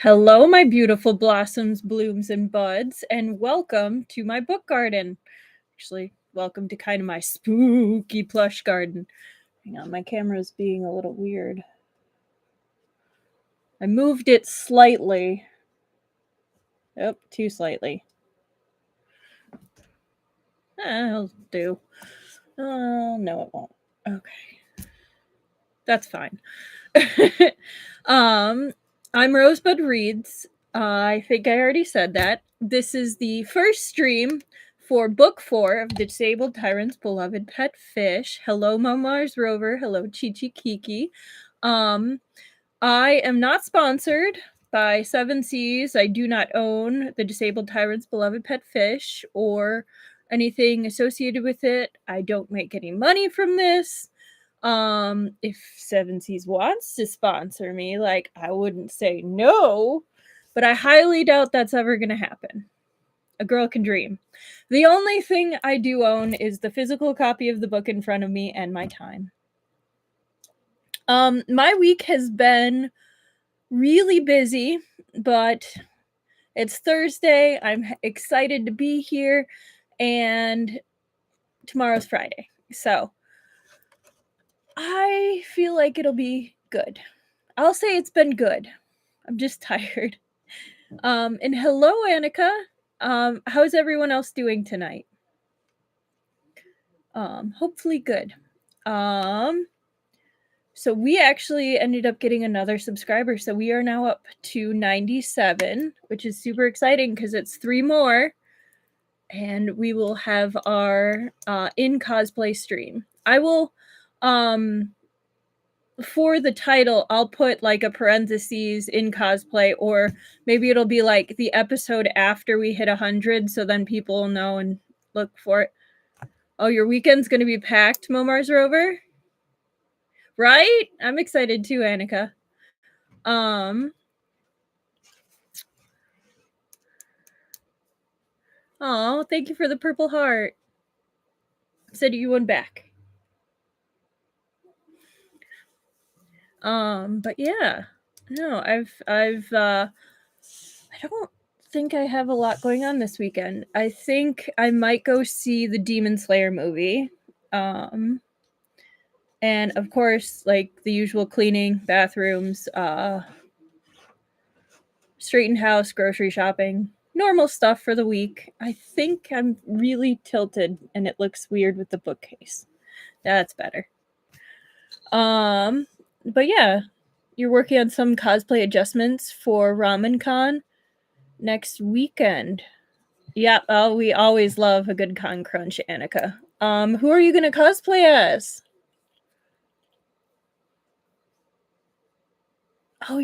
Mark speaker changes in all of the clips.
Speaker 1: Hello, my beautiful blossoms, blooms, and buds, and welcome to my book garden. Actually, welcome to kind of my spooky plush garden. Hang on, my camera's being a little weird. I moved it slightly. Oh, too slightly. I'll do. Oh, no, it won't. Okay. That's fine. I'm Rosebud Reads. I think I already said that. This is the first stream for book 4 of the Disabled Tyrant's Beloved Pet Fish. Hello, Mars Rover. Hello, Chi Kiki. I am not sponsored by Seven Seas. I do not own the Disabled Tyrant's Beloved Pet Fish or anything associated with it. I don't make any money from this. If Seven Seas wants to sponsor me, like, I wouldn't say no, but I highly doubt that's ever gonna happen. A girl can dream. The only thing I do own is the physical copy of the book in front of me and my time. My week has been really busy, but it's Thursday. I'm excited to be here, and tomorrow's Friday. So I feel like it'll be good. I'll say it's been good. I'm just tired. And hello, Annika. How's everyone else doing tonight? Hopefully good. So we actually ended up getting another subscriber. So we are now up to 97, which is super exciting because it's 3 more. And we will have our in cosplay stream. I will for the title, I'll put like a parentheses in cosplay, or maybe it'll be like the episode after we hit 100, so then people will know and look for it. Oh, your weekend's gonna be packed, Mars Rover? Right? I'm excited too, Annika. Oh, thank you for the purple heart. Said you went back. But yeah. No, I don't think I have a lot going on this weekend. I think I might go see the Demon Slayer movie. And of course, like the usual cleaning, bathrooms, straighten house, grocery shopping, normal stuff for the week. I think I'm really tilted and it looks weird with the bookcase. That's better. But yeah, you're working on some cosplay adjustments for Ramen Con next weekend. Yep. Oh, we always love a good con crunch, Annika. Who are you gonna cosplay as? Oh,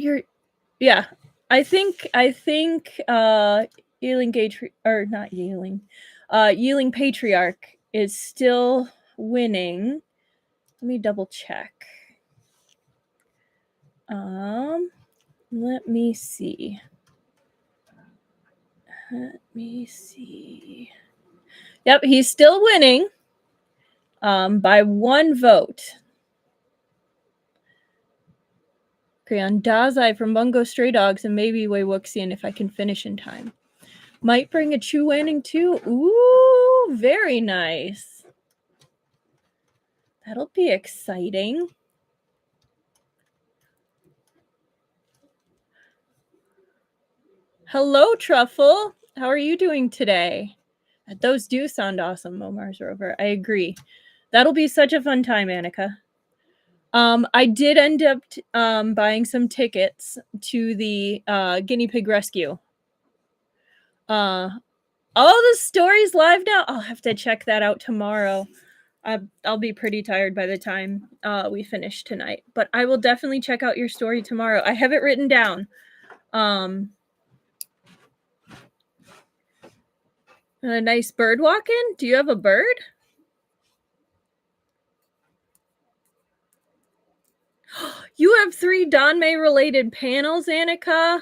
Speaker 1: yeah. I think Yeeling Gage, or not Yeeling, Yeeling Patriarch is still winning. Let me double check. Let me see. Yep, he's still winning. By 1 vote. Okay, on Dazai from Bungo Stray Dogs and maybe Wei Wuxian if I can finish in time. Might bring a Chu Wanning too. Ooh, very nice. That'll be exciting. Hello, Truffle. How are you doing today? Those do sound awesome, Mars Rover. I agree. That'll be such a fun time, Annika. I did end up buying some tickets to the guinea pig rescue. All the stories live now. I'll have to check that out tomorrow. I'll be pretty tired by the time we finish tonight, but I will definitely check out your story tomorrow. I have it written down. A nice bird walking. Do you have a bird? You have 3 Donmei related panels, Annika.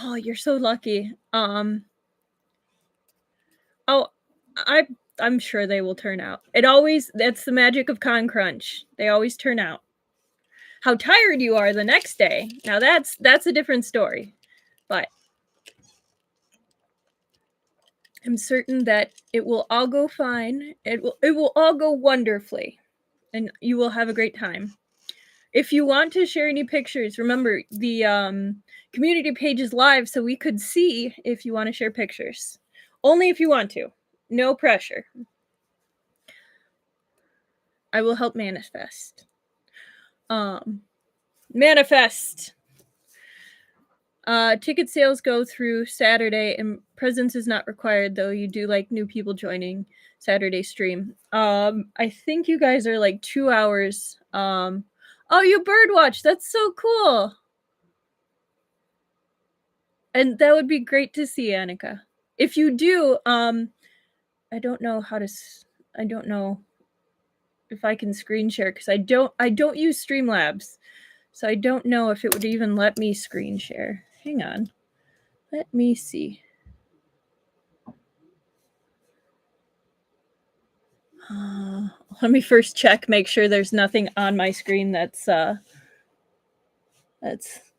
Speaker 1: Oh, you're so lucky. Oh, I'm sure they will turn out. That's the magic of Con Crunch. They always turn out. how tired you are the next day. Now that's a different story. But I'm certain that it will all go fine. It will all go wonderfully, and you will have a great time. If you want to share any pictures, remember the community page is live, so we could see if you want to share pictures. Only if you want to. No pressure. I will help manifest. Manifest. Ticket sales go through Saturday, and presence is not required, though you do like new people joining Saturday stream. I think you guys are like 2 hours. Oh, you birdwatch. That's so cool. And that would be great to see, Annika. If you do, I don't know how to. I don't know if I can screen share because I don't use Streamlabs, so I don't know if it would even let me screen share. Hang on, let me see. Let me first check, make sure there's nothing on my screen that's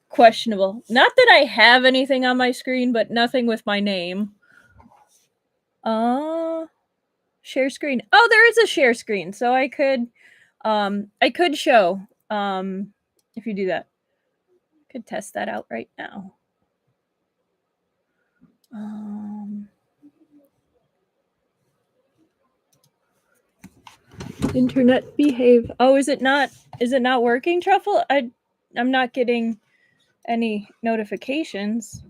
Speaker 1: questionable. Not that I have anything on my screen, but nothing with my name. Share screen. Oh, there is a share screen, so I could show if you do that. I could test that out right now. Internet behave. Oh, is it not working, Truffle? I'm not getting any notifications.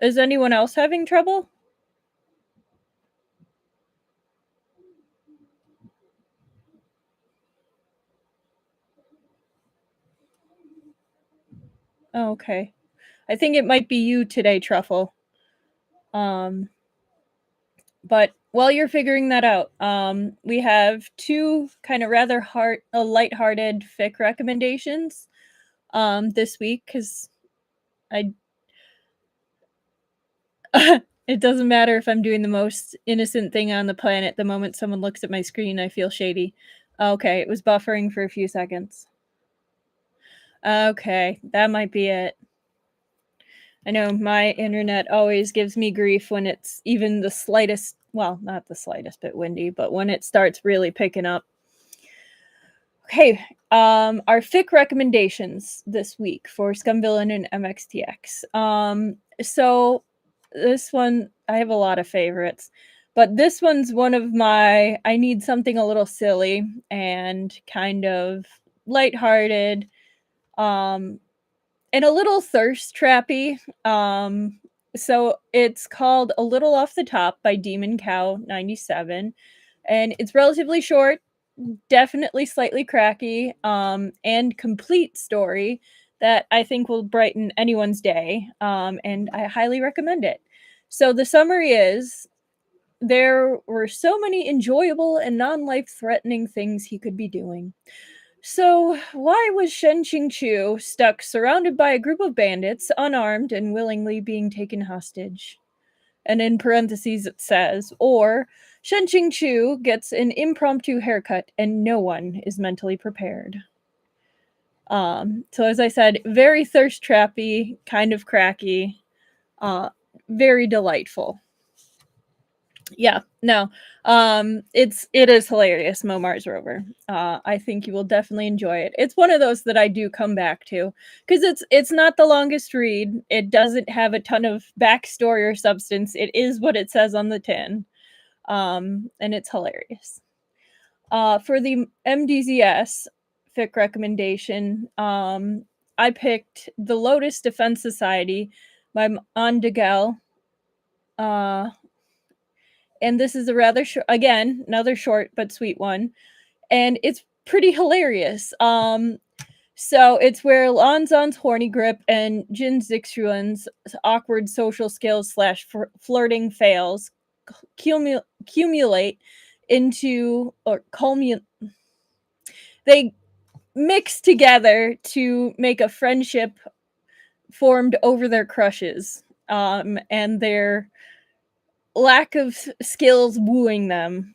Speaker 1: Is anyone else having trouble? Oh, okay. I think it might be you today, Truffle. But while you're figuring that out, we have two kind of rather lighthearted fic recommendations this week because it doesn't matter if I'm doing the most innocent thing on the planet. The moment someone looks at my screen, I feel shady. Okay, it was buffering for a few seconds. Okay, that might be it. I know my internet always gives me grief when it's even the slightest, well, not the slightest bit windy, but when it starts really picking up. Okay, our fic recommendations this week for Scumvillain and MXTX. So this one, I have a lot of favorites, but this one's one of my, I need something a little silly and kind of lighthearted, and a little thirst trappy. So it's called A Little Off the Top by Demon Cow 97, and it's relatively short, definitely slightly cracky, and complete story that I think will brighten anyone's day, and I highly recommend it. So the summary is, there were so many enjoyable and non-life-threatening things he could be doing. So, why was Shen Qingqiu stuck surrounded by a group of bandits, unarmed and willingly being taken hostage? And in parentheses it says, or Shen Qingqiu gets an impromptu haircut and no one is mentally prepared. So as I said, very thirst trappy, kind of cracky, very delightful. Yeah, no, it is hilarious, Mo Mars Rover. I think you will definitely enjoy it. It's one of those that I do come back to because it's not the longest read. It doesn't have a ton of backstory or substance. It is what it says on the tin, and it's hilarious. For the MDZS fic recommendation, I picked The Lotus Defense Society by Andegel. And this is a rather short, again, another short but sweet one, and it's pretty hilarious. So it's where Lanzan's horny grip and Jin Zixuan's awkward social skills / flirting fails accumulate into, or they mix together to make a friendship formed over their crushes, and their lack of skills wooing them.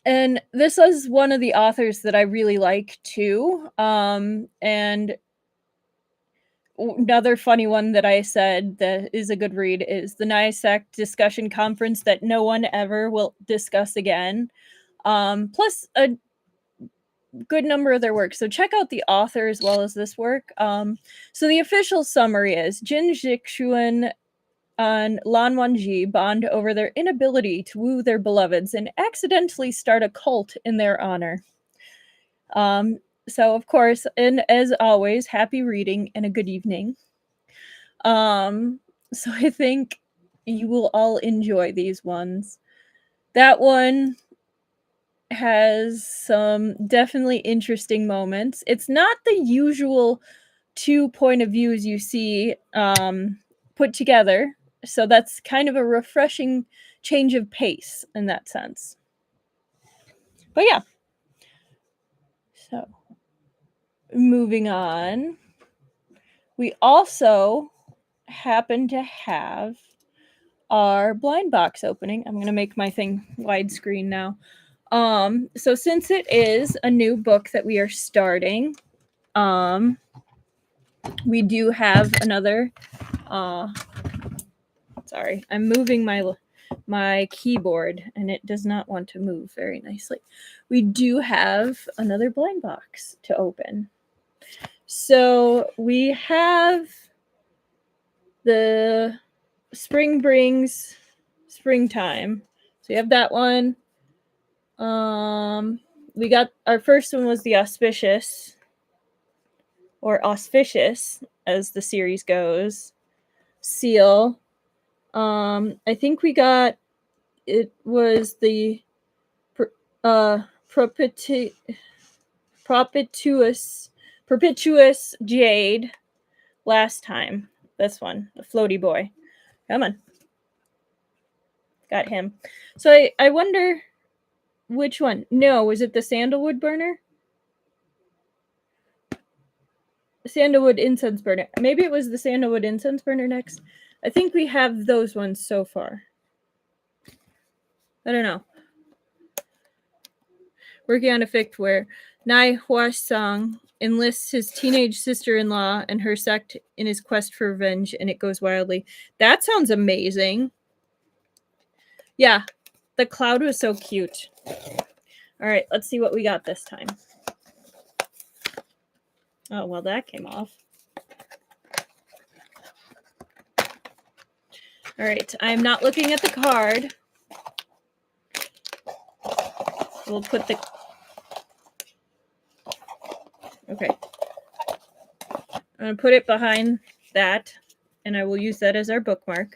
Speaker 1: And this was one of the authors that I really like too. And another funny one that I said that is a good read is the NIASEC discussion conference that no one ever will discuss again. Plus a good number of their work. So check out the author as well as this work. So the official summary is Jin Jixuan and Lan Wanji bond over their inability to woo their beloveds and accidentally start a cult in their honor. So of course, and as always, happy reading and a good evening. So I think you will all enjoy these ones. That one has some definitely interesting moments. It's not the usual two point of views you see put together, so that's kind of a refreshing change of pace in that sense. But yeah, so moving on, we also happen to have our blind box opening. I'm going to make my thing widescreen now. So since it is a new book that we are starting, we do have another sorry, I'm moving my keyboard and it does not want to move very nicely. We do have another blind box to open. So we have the Spring Brings Springtime. So we have that one. We got our first one was the Auspicious, or Auspicious as the series goes, seal. I think we got, it was the Perpetuous Jade last time. This one, the floaty boy. Come on. Got him. So I wonder which one. No, was it the Sandalwood Burner? Sandalwood Incense Burner. Maybe it was the Sandalwood Incense Burner next. I think we have those ones so far. I don't know. Working on a fic where Nai Huasang enlists his teenage sister-in-law and her sect in his quest for revenge, and it goes wildly. That sounds amazing. Yeah, the cloud was so cute. All right, let's see what we got this time. Oh, well, that came off. All right, I'm not looking at the card. We'll put the... Okay. I'm going to put it behind that, and I will use that as our bookmark.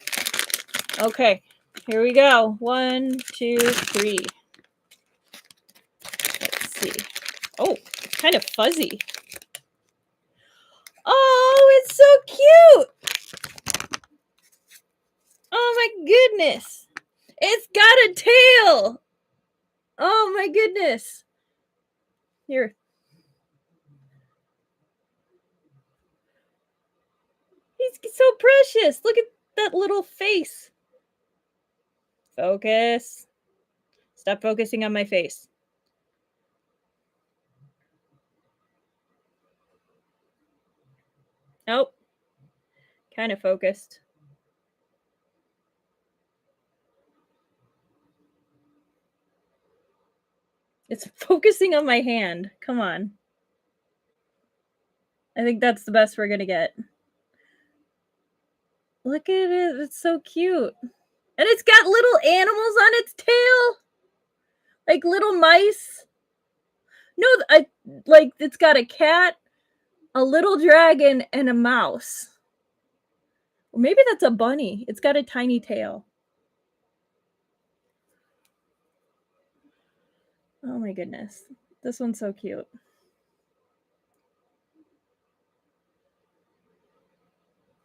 Speaker 1: Okay, here we go. 1, 2, 3. Let's see. Oh, kind of fuzzy. Oh, it's so cute. Oh my goodness. It's got a tail. Oh my goodness. Here. He's so precious. Look at that little face. Focus. Stop focusing on my face. Nope. Kind of focused. It's focusing on my hand. Come on. I think that's the best we're going to get. Look at it. It's so cute. And it's got little animals on its tail. Like little mice. No, like it's got a cat, a little dragon, and a mouse. Or maybe that's a bunny. It's got a tiny tail. Oh my goodness. This one's so cute.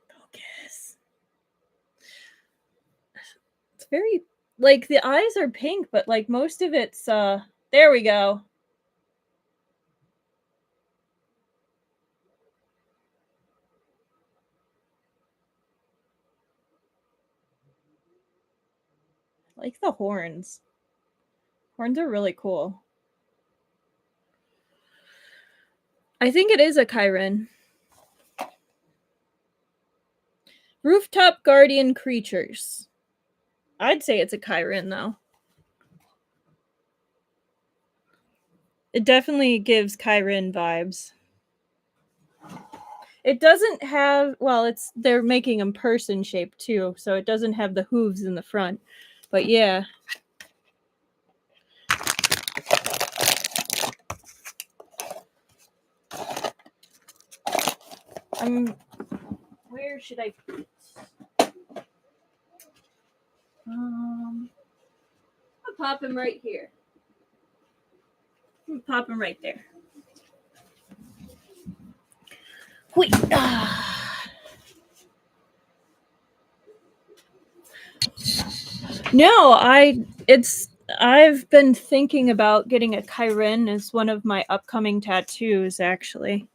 Speaker 1: Focus. It's very, like, the eyes are pink, but like most of it's there we go. I like the horns. Horns are really cool. I think it is a Chiron. Rooftop guardian creatures. I'd say it's a Chiron, though. It definitely gives Chiron vibes. It doesn't have, well, they're making them person shaped too, so it doesn't have the hooves in the front. But yeah. Where should I put it? I'll pop him right here. I'll pop him right there. Wait. No, I've been thinking about getting a Chiron as one of my upcoming tattoos, actually.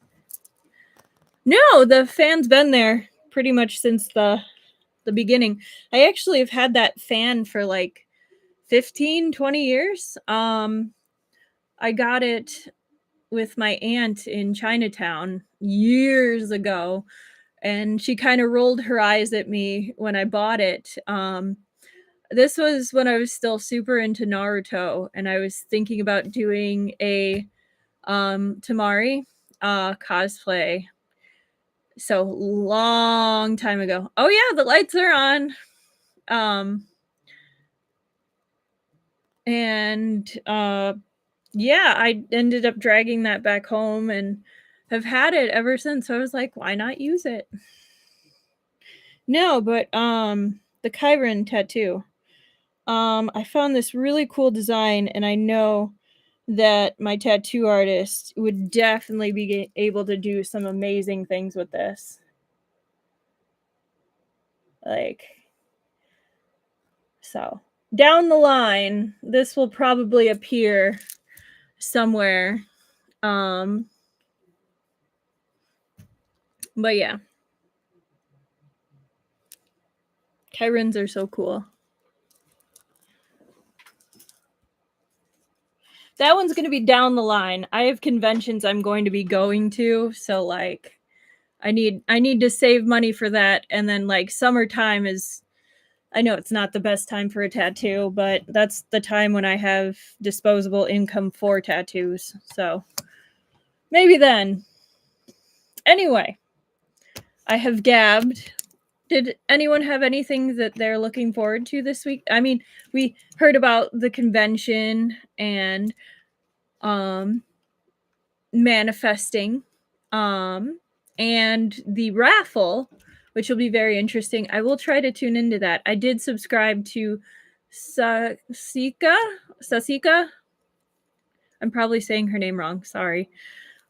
Speaker 1: No, the fan's been there pretty much since the beginning. I actually have had that fan for like 15, 20 years. I got it with my aunt in Chinatown years ago, and she kind of rolled her eyes at me when I bought it. This was when I was still super into Naruto, and I was thinking about doing a Tamari cosplay. So long time ago. Oh yeah, the lights are on. And yeah, I ended up dragging that back home and have had it ever since. So I was like, why not use it? No, but the Chiron tattoo. I found this really cool design, and I know that my tattoo artist would definitely be able to do some amazing things with this. Like, so down the line, this will probably appear somewhere. But yeah. Chirons are so cool. That one's going to be down the line. I have conventions I'm going to be going to, so like I need to save money for that, and then like summertime is, I know it's not the best time for a tattoo, but that's the time when I have disposable income for tattoos. So maybe then. Anyway, I have gabbed. Did anyone have anything that they're looking forward to this week? I mean, we heard about the convention and manifesting and the raffle, which will be very interesting. I will try to tune into that. I did subscribe to Sasika. I'm probably saying her name wrong. Sorry.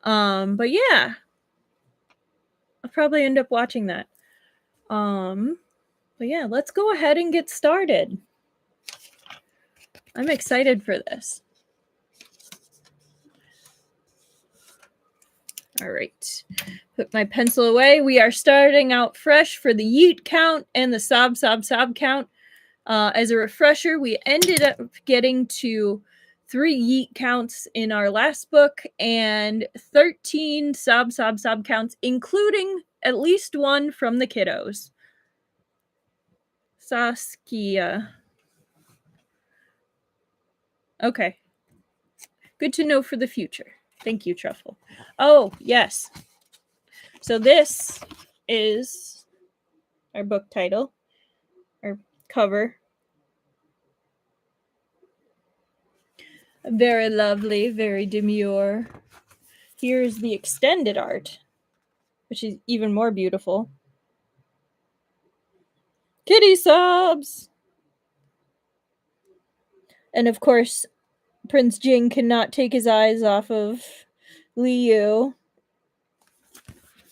Speaker 1: But yeah, I'll probably end up watching that. But yeah, let's go ahead and get started. I'm excited for this. All right. Put my pencil away. We are starting out fresh for the yeet count and the sob count. As a refresher, we ended up getting to 3 yeet counts in our last book and 13 sob counts, including at least one from the kiddos. Saskia. Okay. Good to know for the future. Thank you, Truffle. Oh, yes. So this is our book title, our cover. Very lovely, very demure. Here's the extended art, which is even more beautiful. Kitty sobs! And of course, Prince Jing cannot take his eyes off of Liu,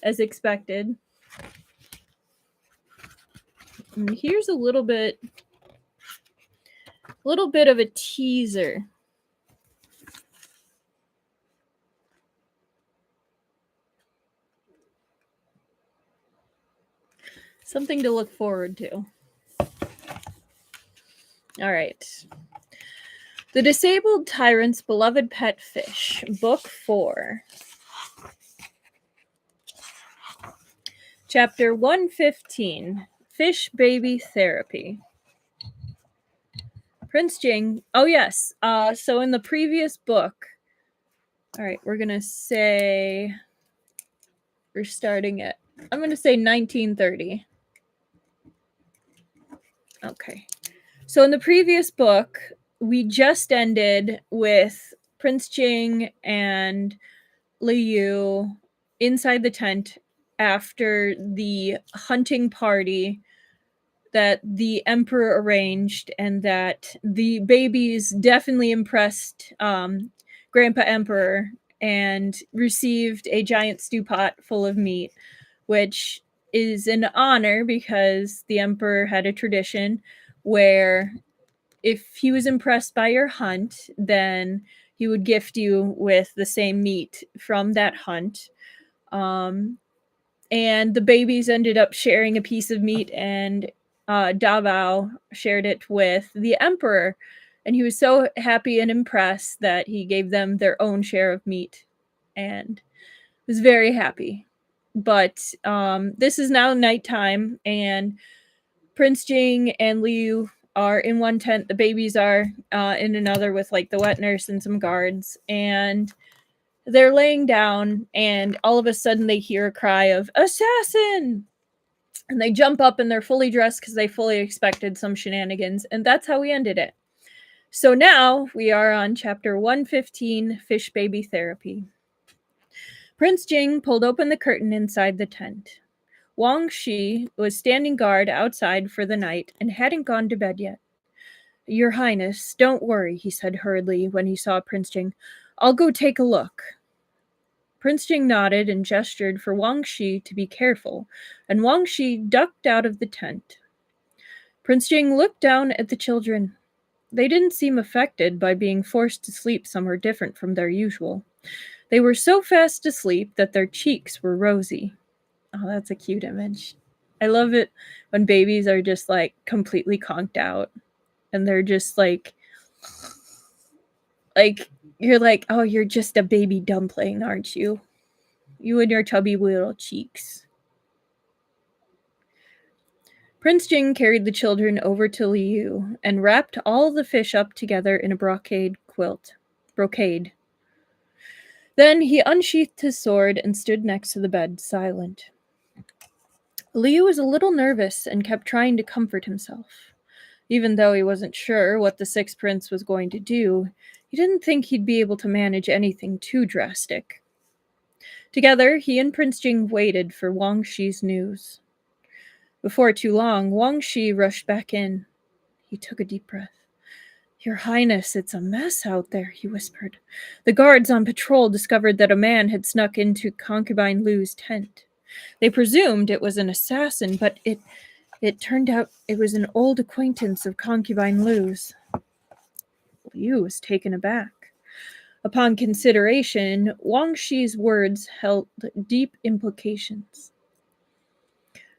Speaker 1: as expected. And here's a little bit of a teaser. Something to look forward to. All right. The Disabled Tyrant's Beloved Pet Fish, Book 4. Chapter 115, Fish Baby Therapy. Prince Jing. Oh, yes. So in the previous book, all right, we're going to say, we're starting at, I'm going to say 1930. Okay. So in the previous book, we just ended with Prince Jing and Liu inside the tent after the hunting party that the emperor arranged, and that the babies definitely impressed Grandpa Emperor and received a giant stew pot full of meat, which is an honor because the emperor had a tradition where if he was impressed by your hunt, then he would gift you with the same meat from that hunt. And the babies ended up sharing a piece of meat, and Davao shared it with the emperor. And he was so happy and impressed that he gave them their own share of meat and was very happy. But this is now nighttime, and Prince Jing and Liu are in one tent. The babies are in another with like the wet nurse and some guards. And they're laying down, and all of a sudden they hear a cry of "Assassin!" And they jump up, and they're fully dressed because they fully expected some shenanigans. And that's how we ended it. So now we are on chapter 115, Fish Baby Therapy. Prince Jing pulled open the curtain inside the tent. Wang Shi was standing guard outside for the night and hadn't gone to bed yet. "Your Highness, don't worry," he said hurriedly when he saw Prince Jing. "I'll go take a look." Prince Jing nodded and gestured for Wang Shi to be careful, and Wang Shi ducked out of the tent. Prince Jing looked down at the children. They didn't seem affected by being forced to sleep somewhere different from their usual. They were so fast asleep that their cheeks were rosy. Oh, that's a cute image. I love it when babies are just like completely conked out and they're just like you're like, "Oh, you're just a baby dumpling, aren't you? You and your chubby little cheeks." Prince Jing carried the children over to Liu and wrapped all the fish up together in a brocade. Then he unsheathed his sword and stood next to the bed, silent. Liu was a little nervous and kept trying to comfort himself. Even though he wasn't sure what the sixth prince was going to do, he didn't think he'd be able to manage anything too drastic. Together, he and Prince Jing waited for Wang Shi's news. Before too long, Wang Shi rushed back in. He took a deep breath. "Your Highness, it's a mess out there," he whispered. "The guards on patrol discovered that a man had snuck into Concubine Liu's tent. They presumed it was an assassin, but it turned out it was an old acquaintance of Concubine Liu's." Liu was taken aback. Upon consideration, Wang Shi's words held deep implications.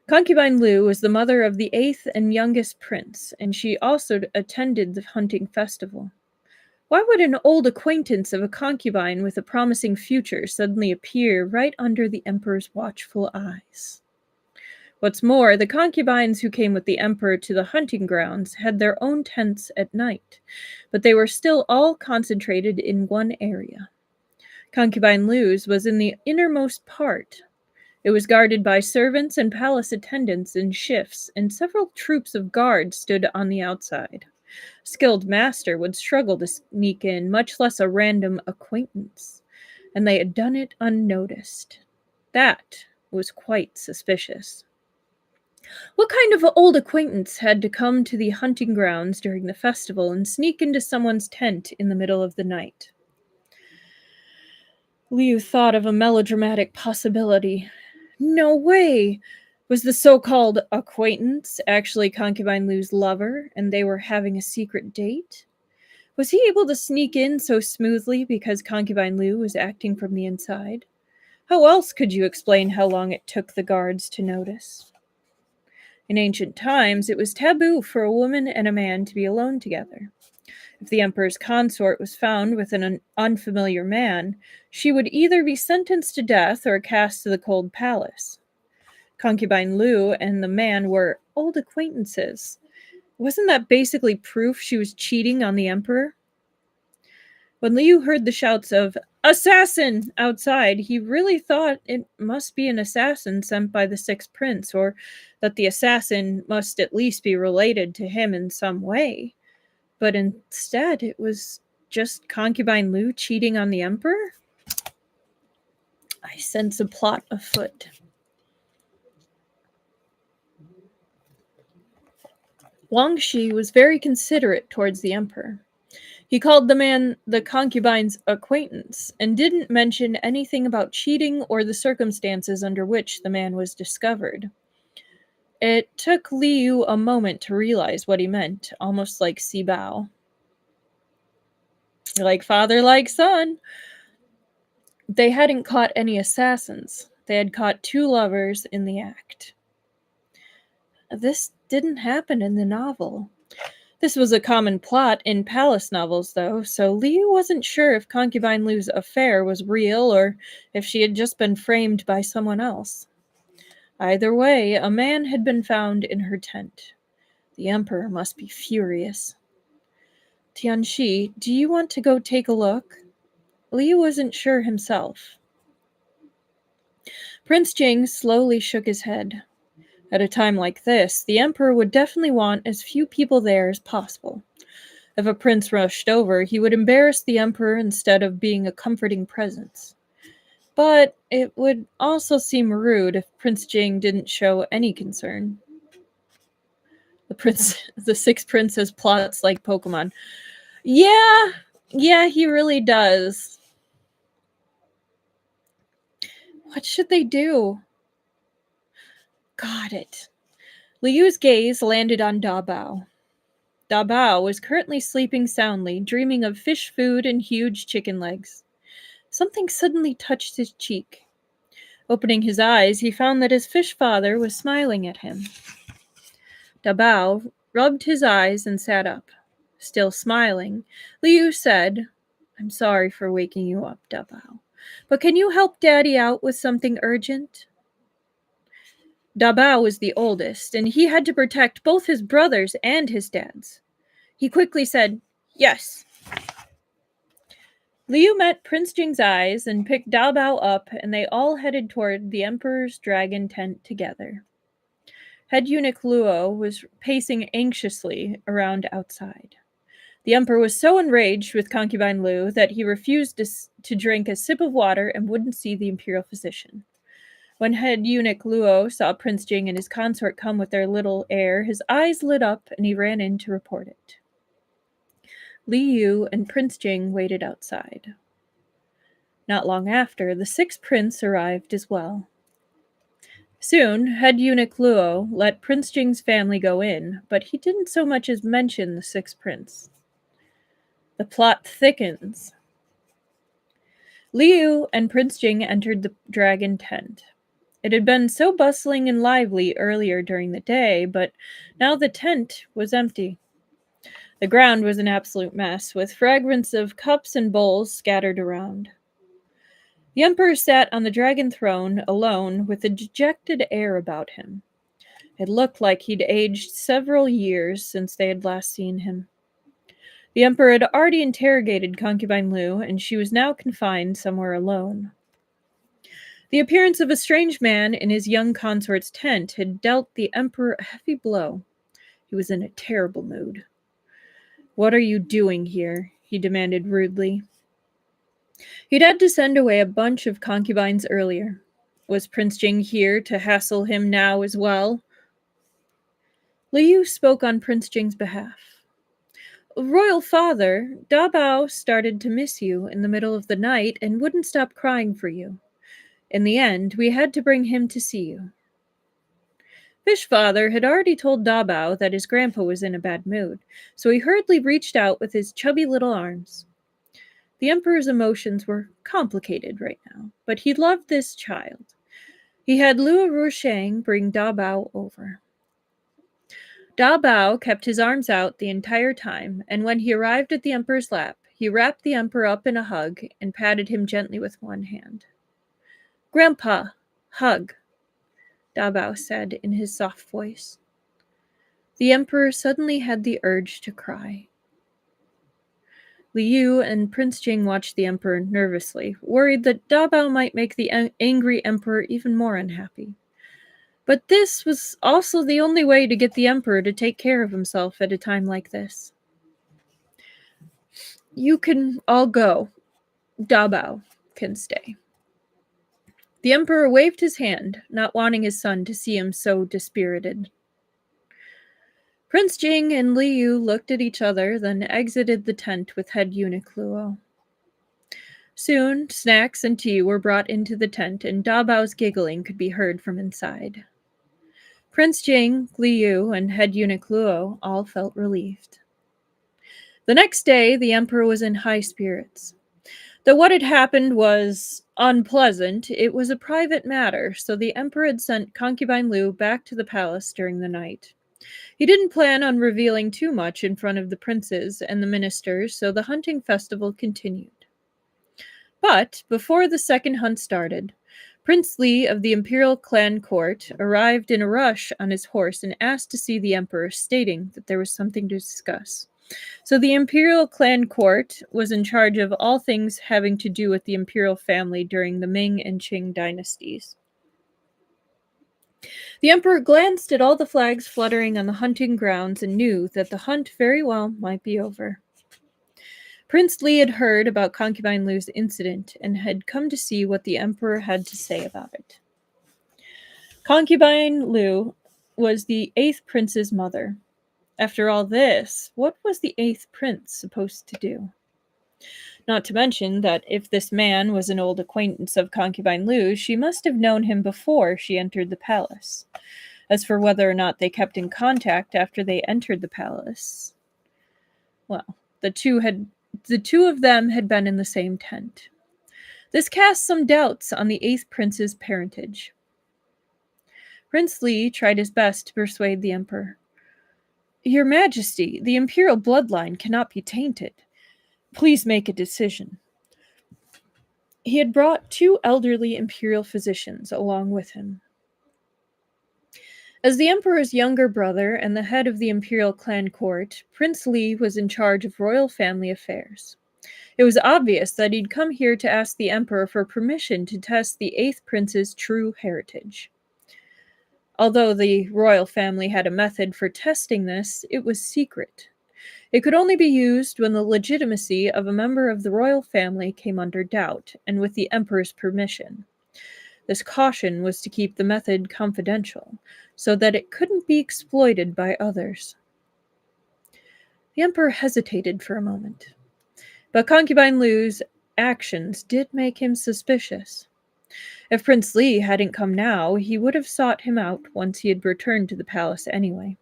Speaker 1: Concubine Liu was the mother of the 8th and youngest prince, and she also attended the hunting festival. Why would an old acquaintance of a concubine with a promising future suddenly appear right under the emperor's watchful eyes? What's more, the concubines who came with the emperor to the hunting grounds had their own tents at night, but they were still all concentrated in one area. Concubine Liu's was in the innermost part. It was guarded by servants and palace attendants in shifts, and several troops of guards stood on the outside. A skilled master would struggle to sneak in, much less a random acquaintance, and they had done it unnoticed. That was quite suspicious. What kind of old acquaintance had to come to the hunting grounds during the festival and sneak into someone's tent in the middle of the night? Liu thought of a melodramatic possibility. No way! Was the so-called acquaintance actually Concubine Liu's lover, and they were having a secret date? Was he able to sneak in so smoothly because Concubine Liu was acting from the inside? How else could you explain how long it took the guards to notice? In ancient times, it was taboo for a woman and a man to be alone together. If the emperor's consort was found with an unfamiliar man, she would either be sentenced to death or cast to the cold palace. Concubine Lu and the man were old acquaintances. Wasn't that basically proof she was cheating on the emperor? When Liu heard the shouts of "Assassin!" outside, he really thought it must be an assassin sent by the sixth prince, or that the assassin must at least be related to him in some way. But instead, it was just Concubine Liu cheating on the emperor? I sense a plot afoot. Wang Shi was very considerate towards the emperor. He called the man the concubine's acquaintance and didn't mention anything about cheating or the circumstances under which the man was discovered. It took Liu a moment to realize what he meant, almost like Sibao. Like father, like son. They hadn't caught any assassins. They had caught two lovers in the act. This didn't happen in the novel. This was a common plot in palace novels, though, so Liu wasn't sure if Concubine Liu's affair was real or if she had just been framed by someone else. Either way, a man had been found in her tent. The emperor must be furious. Tianxi, do you want to go take a look? Liu wasn't sure himself. Prince Jing slowly shook his head. At a time like this, the emperor would definitely want as few people there as possible. If a prince rushed over, he would embarrass the emperor instead of being a comforting presence. But it would also seem rude if Prince Jing didn't show any concern. The sixth prince has plots like Pokemon. Yeah, he really does. What should they do? Got it. Liu's gaze landed on Da Bao. Da Bao was currently sleeping soundly, dreaming of fish food and huge chicken legs. Something suddenly touched his cheek. Opening his eyes, he found that his fish father was smiling at him. Da Bao rubbed his eyes and sat up. Still smiling, Liu said, I'm sorry for waking you up, Da Bao, but can you help Daddy out with something urgent? Da Bao was the oldest, and he had to protect both his brothers and his dads. He quickly said, yes. Liu met Prince Jing's eyes and picked Da Bao up, and they all headed toward the Emperor's dragon tent together. Head eunuch Luo was pacing anxiously around outside. The Emperor was so enraged with Concubine Liu that he refused to drink a sip of water and wouldn't see the imperial physician. When head eunuch Luo saw Prince Jing and his consort come with their little heir, his eyes lit up and he ran in to report it. Li Yu and Prince Jing waited outside. Not long after, the sixth prince arrived as well. Soon, head eunuch Luo let Prince Jing's family go in, but he didn't so much as mention the sixth prince. The plot thickens. Liu and Prince Jing entered the dragon tent. It had been so bustling and lively earlier during the day, but now the tent was empty. The ground was an absolute mess, with fragments of cups and bowls scattered around. The Emperor sat on the dragon throne alone with a dejected air about him. It looked like he'd aged several years since they had last seen him. The Emperor had already interrogated Concubine Liu, and she was now confined somewhere alone. The appearance of a strange man in his young consort's tent had dealt the Emperor a heavy blow. He was in a terrible mood. What are you doing here? He demanded rudely. He'd had to send away a bunch of concubines earlier. Was Prince Jing here to hassle him now as well? Liu spoke on Prince Jing's behalf. Royal father, Da Bao started to miss you in the middle of the night and wouldn't stop crying for you. In the end, we had to bring him to see you. Fish Father had already told Da Bao that his grandpa was in a bad mood, so he hurriedly reached out with his chubby little arms. The Emperor's emotions were complicated right now, but he loved this child. He had Luo Rusheng bring Da Bao over. Da Bao kept his arms out the entire time, and when he arrived at the emperor's lap, he wrapped the emperor up in a hug and patted him gently with one hand. "Grandpa, hug," Da Bao said in his soft voice. The emperor suddenly had the urge to cry. Liu and Prince Jing watched the emperor nervously, worried that Da Bao might make the angry emperor even more unhappy. But this was also the only way to get the emperor to take care of himself at a time like this. "You can all go. Da Bao can stay." The emperor waved his hand, not wanting his son to see him so dispirited. Prince Jing and Liu looked at each other, then exited the tent with head eunuch Luo. Soon, snacks and tea were brought into the tent, and Da Bao's giggling could be heard from inside. Prince Jing, Liu, and head eunuch Luo all felt relieved. The next day, the emperor was in high spirits. Though what had happened was unpleasant, it was a private matter, so the emperor had sent concubine Liu back to the palace during the night. He didn't plan on revealing too much in front of the princes and the ministers, so the hunting festival continued. But before the second hunt started, Prince Li of the imperial clan court arrived in a rush on his horse and asked to see the emperor, stating that there was something to discuss. So the imperial clan court was in charge of all things having to do with the imperial family during the Ming and Qing dynasties. The emperor glanced at all the flags fluttering on the hunting grounds and knew that the hunt very well might be over. Prince Li had heard about concubine Liu's incident and had come to see what the emperor had to say about it. Concubine Liu was the 8th prince's mother. After all this, what was the 8th prince supposed to do? Not to mention that if this man was an old acquaintance of concubine Liu, she must have known him before she entered the palace. As for whether or not they kept in contact after they entered the palace, well, the two of them had been in the same tent. This cast some doubts on the 8th prince's parentage. Prince Li tried his best to persuade the emperor. "Your Majesty, the imperial bloodline cannot be tainted. Please make a decision." He had brought 2 elderly imperial physicians along with him. As the emperor's younger brother and the head of the imperial clan court, Prince Li was in charge of royal family affairs. It was obvious that he'd come here to ask the emperor for permission to test the 8th prince's true heritage. Although the royal family had a method for testing this, it was secret. It could only be used when the legitimacy of a member of the royal family came under doubt, and with the emperor's permission. This caution was to keep the method confidential, so that it couldn't be exploited by others. The emperor hesitated for a moment, but concubine Liu's actions did make him suspicious. If Prince Li hadn't come now, he would have sought him out once he had returned to the palace anyway.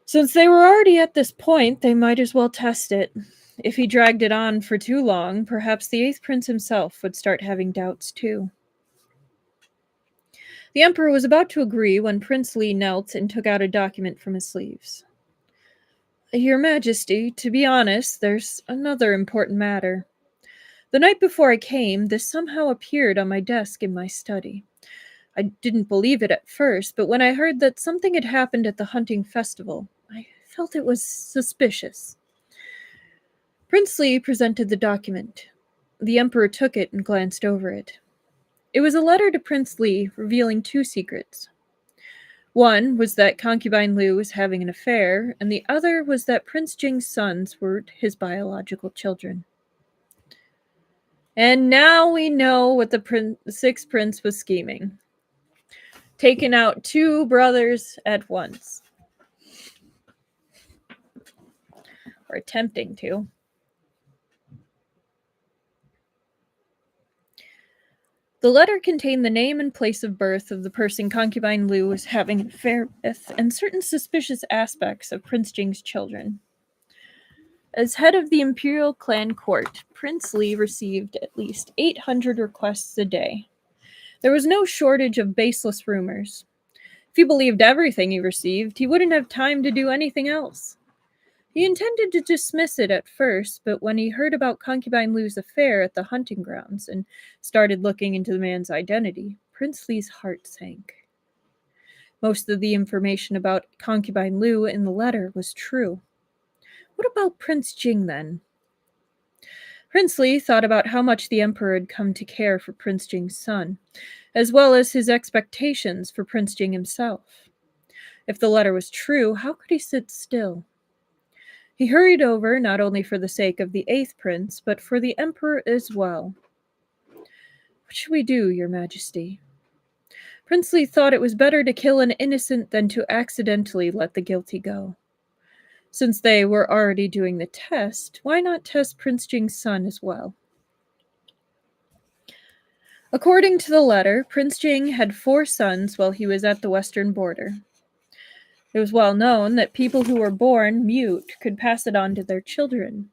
Speaker 1: Since they were already at this point, they might as well test it. If he dragged it on for too long, perhaps the 8th prince himself would start having doubts too. The emperor was about to agree when Prince Li knelt and took out a document from his sleeves. "Your Majesty, to be honest, there's another important matter. The night before I came, this somehow appeared on my desk in my study. I didn't believe it at first, but when I heard that something had happened at the hunting festival, I felt it was suspicious." Prince Li presented the document. The emperor took it and glanced over it. It was a letter to Prince Li revealing 2 secrets. One was that concubine Liu was having an affair, and the other was that Prince Jing's sons were his biological children. And now we know what the 6th prince was scheming. Taking out 2 brothers at once. Or attempting to. The letter contained the name and place of birth of the person concubine Liu was having an affair with, and certain suspicious aspects of Prince Jing's children. As head of the imperial clan court, Prince Li received at least 800 requests a day. There was no shortage of baseless rumors. If he believed everything he received, he wouldn't have time to do anything else. He intended to dismiss it at first, but when he heard about Concubine Lu's affair at the hunting grounds and started looking into the man's identity, Prince Li's heart sank. Most of the information about Concubine Lu in the letter was true. What about Prince Jing, then? Prince Li thought about how much the Emperor had come to care for Prince Jing's son, as well as his expectations for Prince Jing himself. If the letter was true, how could he sit still? He hurried over, not only for the sake of the 8th prince, but for the Emperor as well. What should we do, Your Majesty? Prince Li thought it was better to kill an innocent than to accidentally let the guilty go. Since they were already doing the test, why not test Prince Jing's son as well? According to the letter, Prince Jing had 4 sons while he was at the western border. It was well known that people who were born mute could pass it on to their children.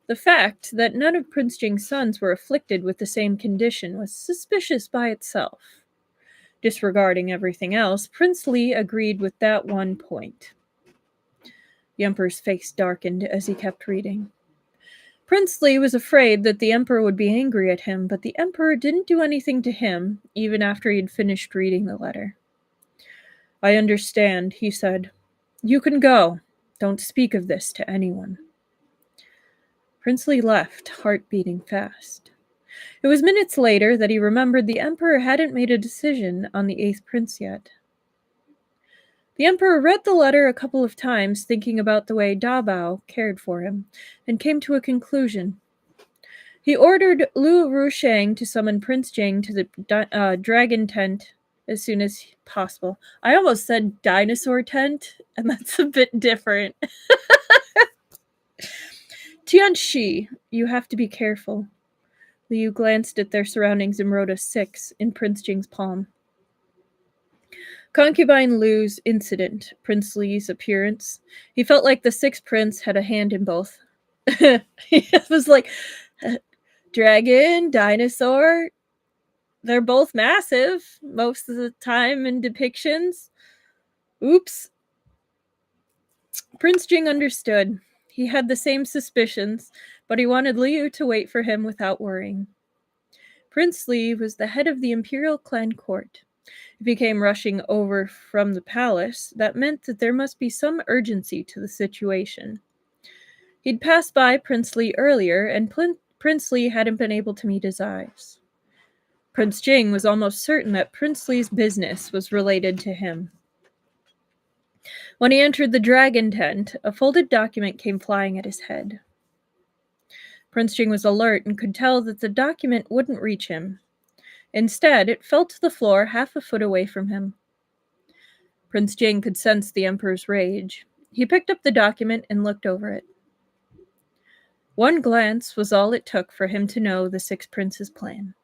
Speaker 1: The fact that none of Prince Jing's sons were afflicted with the same condition was suspicious by itself. Disregarding everything else, Prince Li agreed with that one point. The Emperor's face darkened as he kept reading. Prince Li was afraid that the Emperor would be angry at him, but the Emperor didn't do anything to him, even after he had finished reading the letter. I understand, he said. You can go. Don't speak of this to anyone. Prince Li left, heart beating fast. It was minutes later that he remembered the Emperor hadn't made a decision on the 8th prince yet. The Emperor read the letter a couple of times, thinking about the way Da Bao cared for him, and came to a conclusion. He ordered Lu Rusheng to summon Prince Jing to the dragon tent as soon as possible. I almost said dinosaur tent, and that's a bit different. Tianxi, you have to be careful. Liu glanced at their surroundings and wrote a 6 in Prince Jing's palm. Concubine Lu's incident, Prince Li's appearance. He felt like the 6th prince had a hand in both. He was like, dragon, dinosaur, they're both massive most of the time in depictions. Oops. Prince Jing understood. He had the same suspicions, but he wanted Liu to wait for him without worrying. Prince Li was the head of the imperial clan court. If he came rushing over from the palace, that meant that there must be some urgency to the situation. He'd passed by Prince Li earlier, and Prince Li hadn't been able to meet his eyes. Prince Jing was almost certain that Prince Li's business was related to him. When he entered the dragon tent, a folded document came flying at his head. Prince Jing was alert and could tell that the document wouldn't reach him. Instead, it fell to the floor half a foot away from him. Prince Jing could sense the Emperor's rage. He picked up the document and looked over it. One glance was all it took for him to know the 6th prince's plan.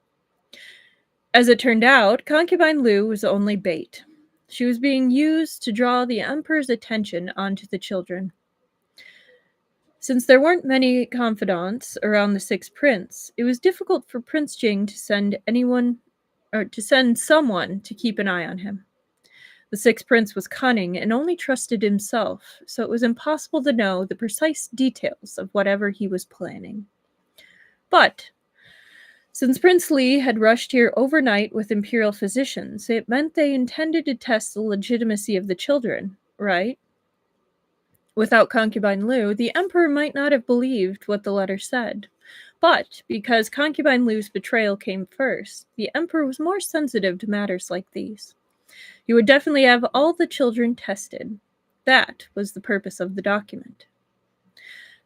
Speaker 1: As it turned out, Concubine Lu was only bait. She was being used to draw the Emperor's attention onto the children. Since there weren't many confidants around the 6th prince, it was difficult for Prince Jing to send someone to keep an eye on him. The 6th prince was cunning and only trusted himself, so it was impossible to know the precise details of whatever he was planning. But since Prince Li had rushed here overnight with imperial physicians, it meant they intended to test the legitimacy of the children, right? Without Concubine Lu, the Emperor might not have believed what the letter said. But because Concubine Lu's betrayal came first, the Emperor was more sensitive to matters like these. He would definitely have all the children tested. That was the purpose of the document.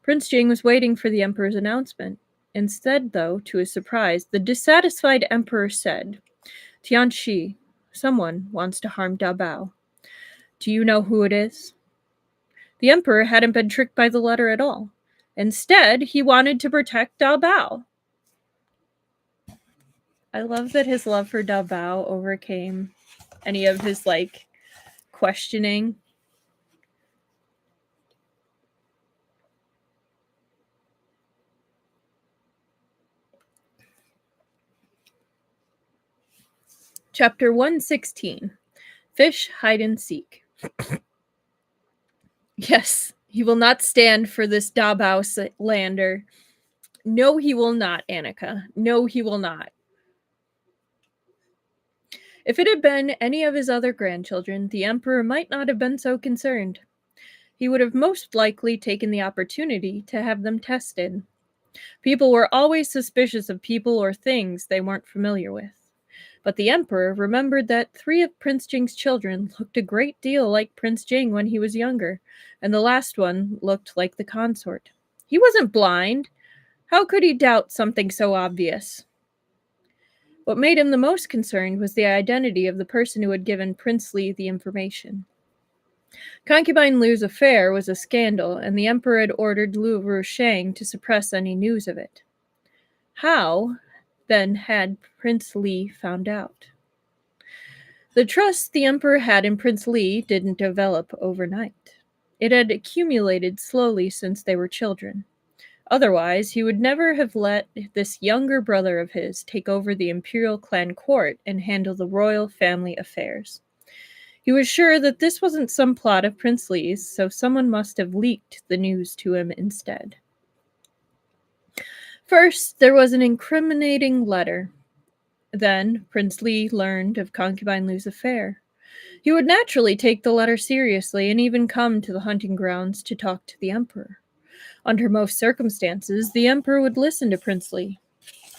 Speaker 1: Prince Jing was waiting for the Emperor's announcement. Instead, though, to his surprise, the dissatisfied Emperor said, Tianxi, someone wants to harm Da Bao. Do you know who it is? The Emperor hadn't been tricked by the letter at all. Instead, he wanted to protect Da Bao. I love that his love for Da Bao overcame any of his, questioning. Chapter 116. Fish hide and seek. Yes, he will not stand for this Dabao lander. No, he will not, Annika. No, he will not. If it had been any of his other grandchildren, the Emperor might not have been so concerned. He would have most likely taken the opportunity to have them tested. People were always suspicious of people or things they weren't familiar with. But the Emperor remembered that 3 of Prince Jing's children looked a great deal like Prince Jing when he was younger, and the last one looked like the consort. He wasn't blind. How could he doubt something so obvious? What made him the most concerned was the identity of the person who had given Prince Li the information. Concubine Lu's affair was a scandal, and the Emperor had ordered Lu Rushang to suppress any news of it. How, then, had Prince Li found out? The trust the Emperor had in Prince Li didn't develop overnight. It had accumulated slowly since they were children. Otherwise, he would never have let this younger brother of his take over the imperial clan court and handle the royal family affairs. He was sure that this wasn't some plot of Prince Li's, so someone must have leaked the news to him instead. First, there was an incriminating letter. Then, Prince Li learned of Concubine Lu's affair. He would naturally take the letter seriously and even come to the hunting grounds to talk to the Emperor. Under most circumstances, the Emperor would listen to Prince Li.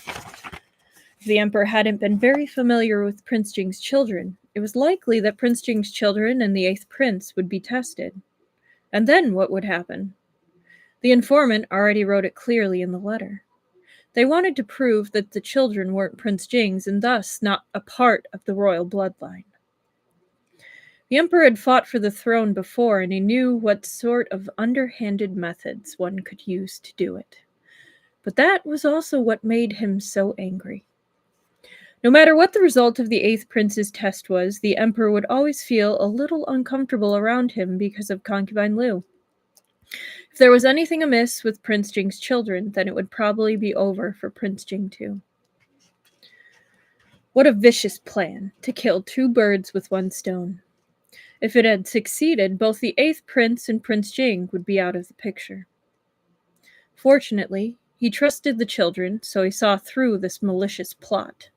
Speaker 1: If the Emperor hadn't been very familiar with Prince Jing's children, it was likely that Prince Jing's children and the 8th prince would be tested. And then what would happen? The informant already wrote it clearly in the letter. They wanted to prove that the children weren't Prince Jing's and thus not a part of the royal bloodline. The Emperor had fought for the throne before, and he knew what sort of underhanded methods one could use to do it. But that was also what made him so angry. No matter what the result of the 8th prince's test was, the Emperor would always feel a little uncomfortable around him because of Concubine Lu. If there was anything amiss with Prince Jing's children, then it would probably be over for Prince Jing too. What a vicious plan, to kill 2 birds with 1 stone. If it had succeeded, both the 8th prince and Prince Jing would be out of the picture. Fortunately, he trusted the children, so he saw through this malicious plot.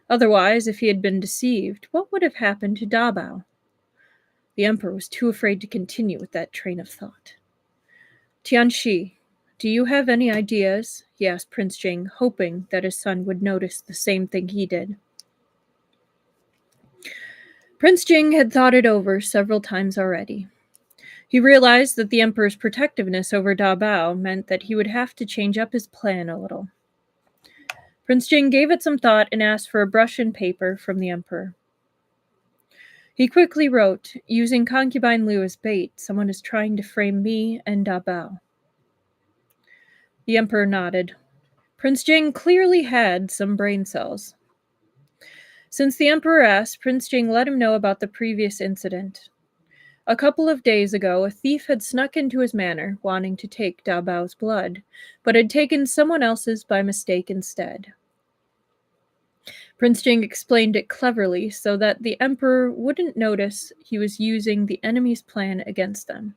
Speaker 1: Otherwise, if he had been deceived, what would have happened to Dabao? The Emperor was too afraid to continue with that train of thought. Tianxi, do you have any ideas? He asked Prince Jing, hoping that his son would notice the same thing he did. Prince Jing had thought it over several times already. He realized that the Emperor's protectiveness over Dabao meant that he would have to change up his plan a little. Prince Jing gave it some thought and asked for a brush and paper from the Emperor. He quickly wrote, using Concubine Lu as bait, someone is trying to frame me and Dabao. The Emperor nodded. Prince Jing clearly had some brain cells. Since the Emperor asked, Prince Jing let him know about the previous incident. A couple of days ago, a thief had snuck into his manor, wanting to take Dabao's blood, but had taken someone else's by mistake instead. Prince Jing explained it cleverly so that the Emperor wouldn't notice he was using the enemy's plan against them.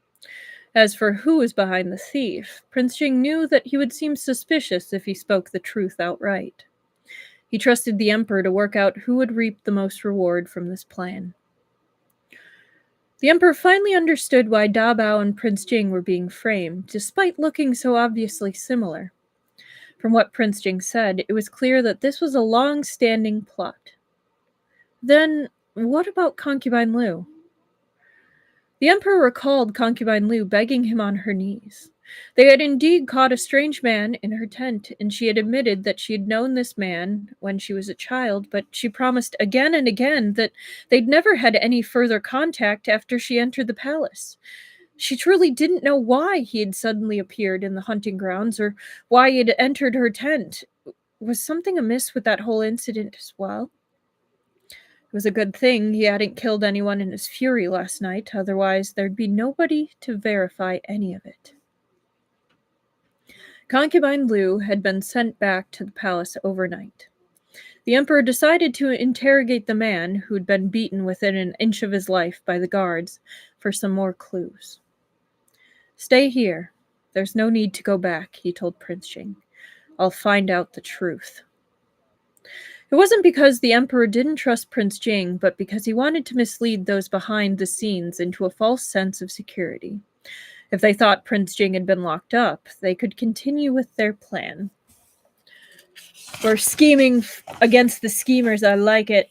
Speaker 1: As for who was behind the thief, Prince Jing knew that he would seem suspicious if he spoke the truth outright. He trusted the Emperor to work out who would reap the most reward from this plan. The Emperor finally understood why Dabao and Prince Jing were being framed, despite looking so obviously similar. From what Prince Jing said, it was clear that this was a long-standing plot. Then, what about Concubine Lu? The Emperor recalled Concubine Lu begging him on her knees. They had indeed caught a strange man in her tent, and she had admitted that she had known this man when she was a child, but she promised again and again that they'd never had any further contact after she entered the palace. She truly didn't know why he had suddenly appeared in the hunting grounds or why he had entered her tent. Was something amiss with that whole incident as well? It was a good thing he hadn't killed anyone in his fury last night, otherwise there'd be nobody to verify any of it. Concubine Lu had been sent back to the palace overnight. The emperor decided to interrogate the man, who'd been beaten within an inch of his life by the guards, for some more clues. "Stay here. There's no need to go back," he told Prince Jing. "I'll find out the truth." It wasn't because the emperor didn't trust Prince Jing, but because he wanted to mislead those behind the scenes into a false sense of security. If they thought Prince Jing had been locked up, they could continue with their plan. We're scheming against the schemers. I like it.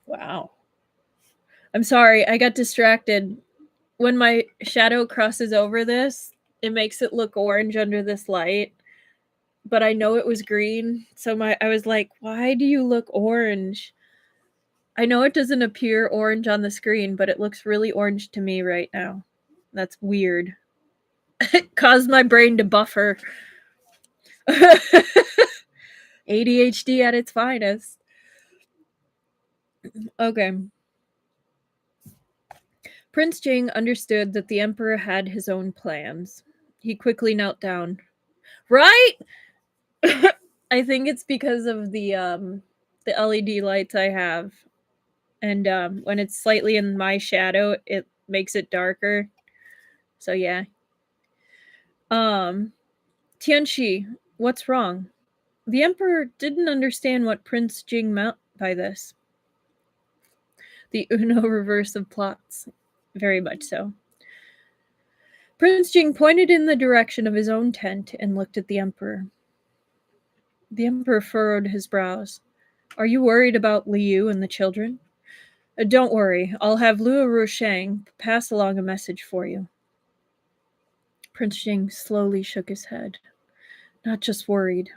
Speaker 1: Wow. I'm sorry, I got distracted. When my shadow crosses over this, it makes it look orange under this light. But I know it was green, so I was like, why do you look orange? I know it doesn't appear orange on the screen, but it looks really orange to me right now. That's weird. It caused my brain to buffer. ADHD at its finest. Okay. Prince Jing understood that the emperor had his own plans. He quickly knelt down. Right? I think it's because of the LED lights I have. And when it's slightly in my shadow, it makes it darker. So yeah. Tianxi, what's wrong? The emperor didn't understand what Prince Jing meant by this. The Uno reverse of plots. Very much so. Prince Jing pointed in the direction of his own tent and looked at the emperor. The emperor furrowed his brows. Are you worried about Liu and the children? Don't worry. I'll have Luo Rusheng pass along a message for you. Prince Jing slowly shook his head. Not just worried.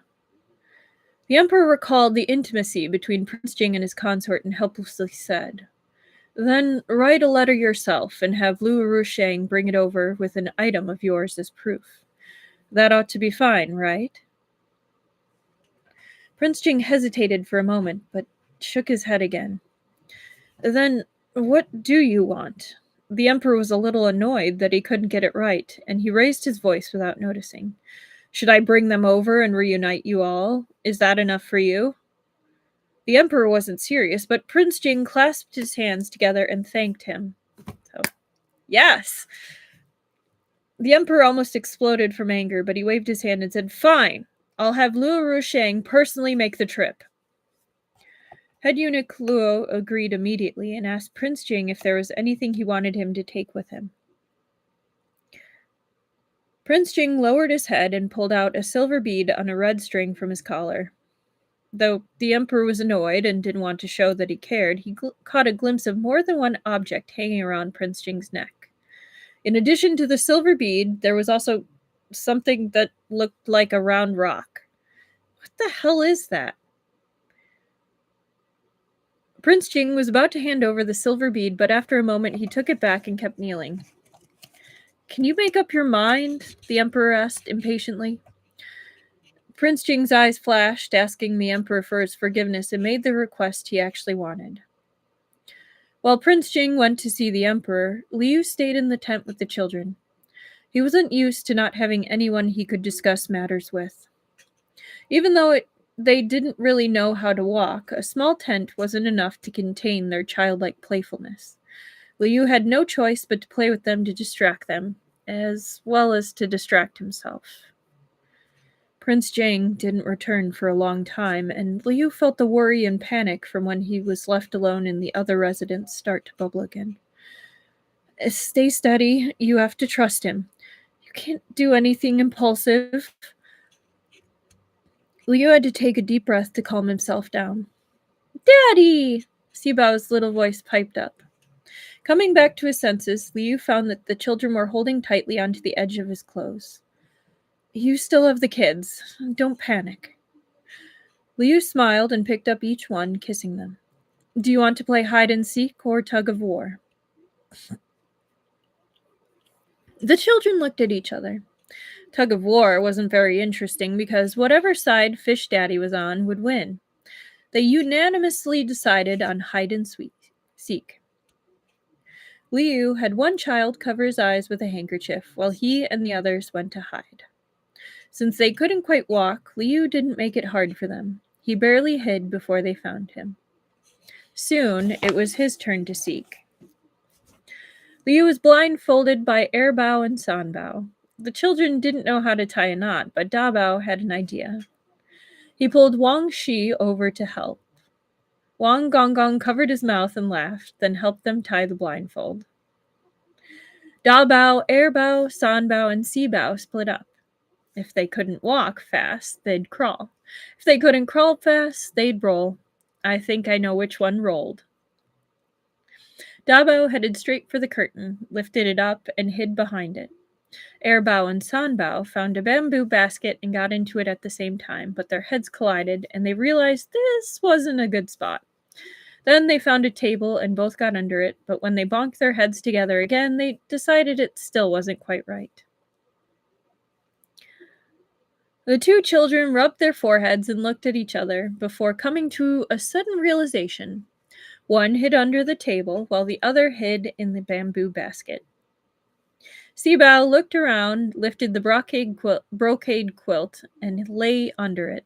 Speaker 1: The emperor recalled the intimacy between Prince Jing and his consort and helplessly said, Then write a letter yourself and have Luo Rusheng bring it over with an item of yours as proof. That ought to be fine, right? Prince Jing hesitated for a moment, but shook his head again. Then what do you want? The emperor was a little annoyed that he couldn't get it right, and he raised his voice without noticing. Should I bring them over and reunite you all? Is that enough for you? The emperor wasn't serious, but Prince Jing clasped his hands together and thanked him. So, yes! The emperor almost exploded from anger, but he waved his hand and said, Fine! I'll have Luo Rusheng personally make the trip. Head eunuch Luo agreed immediately and asked Prince Jing if there was anything he wanted him to take with him. Prince Jing lowered his head and pulled out a silver bead on a red string from his collar. Though the emperor was annoyed and didn't want to show that he cared, he caught a glimpse of more than one object hanging around Prince Jing's neck. In addition to the silver bead, there was also something that looked like a round rock. What the hell is that? Prince Jing was about to hand over the silver bead, but after a moment he took it back and kept kneeling. Can you make up your mind? The emperor asked impatiently. Prince Jing's eyes flashed, asking the emperor for his forgiveness, and made the request he actually wanted. While Prince Jing went to see the emperor, Liu stayed in the tent with the children. He wasn't used to not having anyone he could discuss matters with. Even though they didn't really know how to walk, a small tent wasn't enough to contain their childlike playfulness. Liu had no choice but to play with them to distract them, as well as to distract himself. Prince Jing didn't return for a long time, and Liu felt the worry and panic from when he was left alone in the other residence start to bubble again. Stay steady. You have to trust him. You can't do anything impulsive. Liu had to take a deep breath to calm himself down. Daddy! Xibao's little voice piped up. Coming back to his senses, Liu found that the children were holding tightly onto the edge of his clothes. You still have the kids. Don't panic. Liu smiled and picked up each one, kissing them. Do you want to play hide-and-seek or tug-of-war? The children looked at each other. Tug-of-war wasn't very interesting because whatever side Fish Daddy was on would win. They unanimously decided on hide-and-seek. Liu had one child cover his eyes with a handkerchief while he and the others went to hide. Since they couldn't quite walk, Liu didn't make it hard for them. He barely hid before they found him. Soon, it was his turn to seek. Liu was blindfolded by Erbao and Sanbao. The children didn't know how to tie a knot, but Dabao had an idea. He pulled Wang Shi over to help. Wang Gonggong covered his mouth and laughed, then helped them tie the blindfold. Dabao, Erbao, Sanbao, and Sibao split up. If they couldn't walk fast, they'd crawl. If they couldn't crawl fast, they'd roll. I think I know which one rolled. Dabao headed straight for the curtain, lifted it up, and hid behind it. Erbao and Sanbao found a bamboo basket and got into it at the same time, but their heads collided, and they realized this wasn't a good spot. Then they found a table and both got under it, but when they bonked their heads together again, they decided it still wasn't quite right. The two children rubbed their foreheads and looked at each other before coming to a sudden realization. One hid under the table, while the other hid in the bamboo basket. Sibao looked around, lifted the brocade quilt, and lay under it.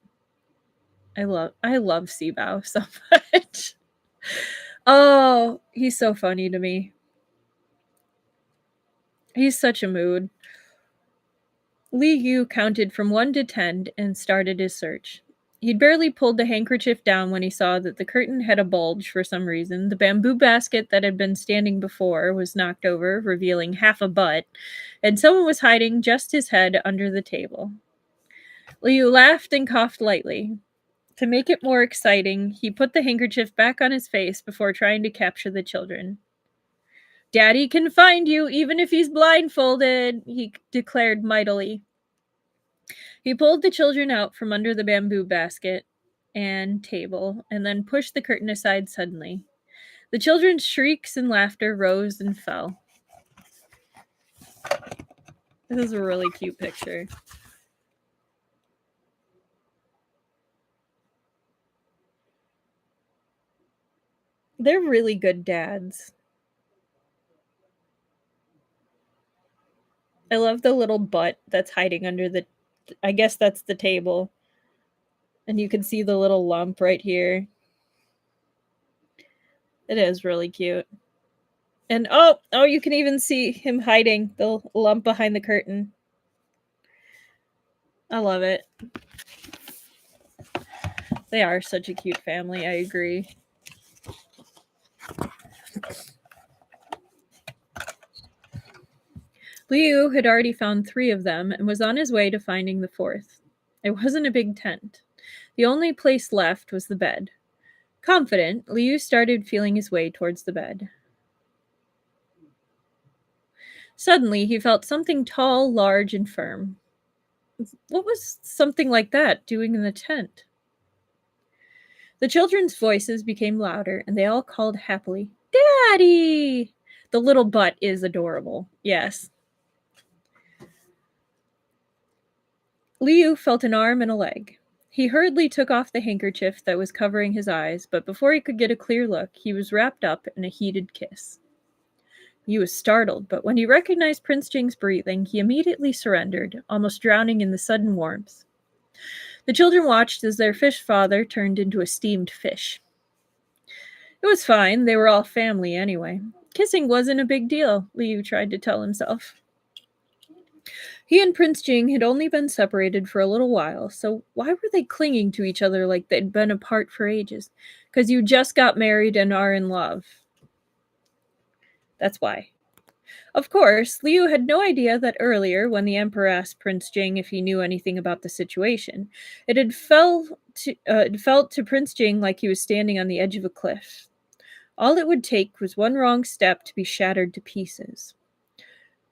Speaker 1: I love Sibao so much. Oh, he's so funny to me. He's such a mood. Li Yu counted from 1 to 10 and started his search. He'd barely pulled the handkerchief down when he saw that the curtain had a bulge for some reason. The bamboo basket that had been standing before was knocked over, revealing half a butt, and someone was hiding just his head under the table. Liu laughed and coughed lightly. To make it more exciting, he put the handkerchief back on his face before trying to capture the children. "Daddy can find you, even if he's blindfolded," he declared mightily. He pulled the children out from under the bamboo basket and table, and then pushed the curtain aside suddenly. The children's shrieks and laughter rose and fell. This is a really cute picture. They're really good dads. I love the little butt that's hiding under the, I guess that's the table. And you can see the little lump right here. It is really cute. And oh, you can even see him hiding the lump behind the curtain. I love it. They are such a cute family, I agree. Liu had already found 3 of them and was on his way to finding the 4th. It wasn't a big tent. The only place left was the bed. Confident, Liu started feeling his way towards the bed. Suddenly, he felt something tall, large, and firm. What was something like that doing in the tent? The children's voices became louder, and they all called happily, "Daddy!" The little butt is adorable. Yes. Liu felt an arm and a leg. He hurriedly took off the handkerchief that was covering his eyes, but before he could get a clear look, he was wrapped up in a heated kiss. He was startled, but when he recognized Prince Jing's breathing, he immediately surrendered, almost drowning in the sudden warmth. The children watched as their fish father turned into a steamed fish. It was fine, they were all family anyway. Kissing wasn't a big deal, Liu tried to tell himself. He and Prince Jing had only been separated for a little while, so why were they clinging to each other like they'd been apart for ages? 'Cause you just got married and are in love. That's why. Of course, Liu had no idea that earlier, when the Emperor asked Prince Jing if he knew anything about the situation, it had felt to Prince Jing like he was standing on the edge of a cliff. All it would take was one wrong step to be shattered to pieces.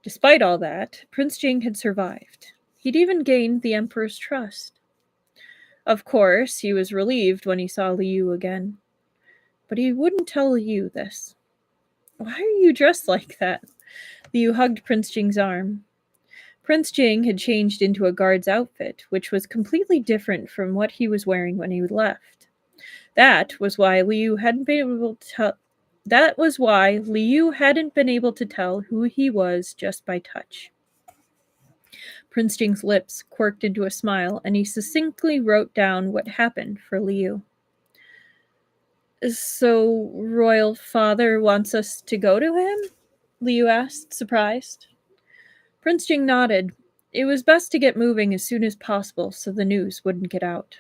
Speaker 1: Despite all that, Prince Jing had survived. He'd even gained the Emperor's trust. Of course, he was relieved when he saw Liu again. But he wouldn't tell Liu this. "Why are you dressed like that?" Liu hugged Prince Jing's arm. Prince Jing had changed into a guard's outfit, which was completely different from what he was wearing when he left. That was why Liu hadn't been able to tell. That was why Liu hadn't been able to tell who he was just by touch. Prince Jing's lips quirked into a smile, and he succinctly wrote down what happened for Liu. So, Royal Father wants us to go to him? Liu asked, surprised. Prince Jing nodded. It was best to get moving as soon as possible so the news wouldn't get out.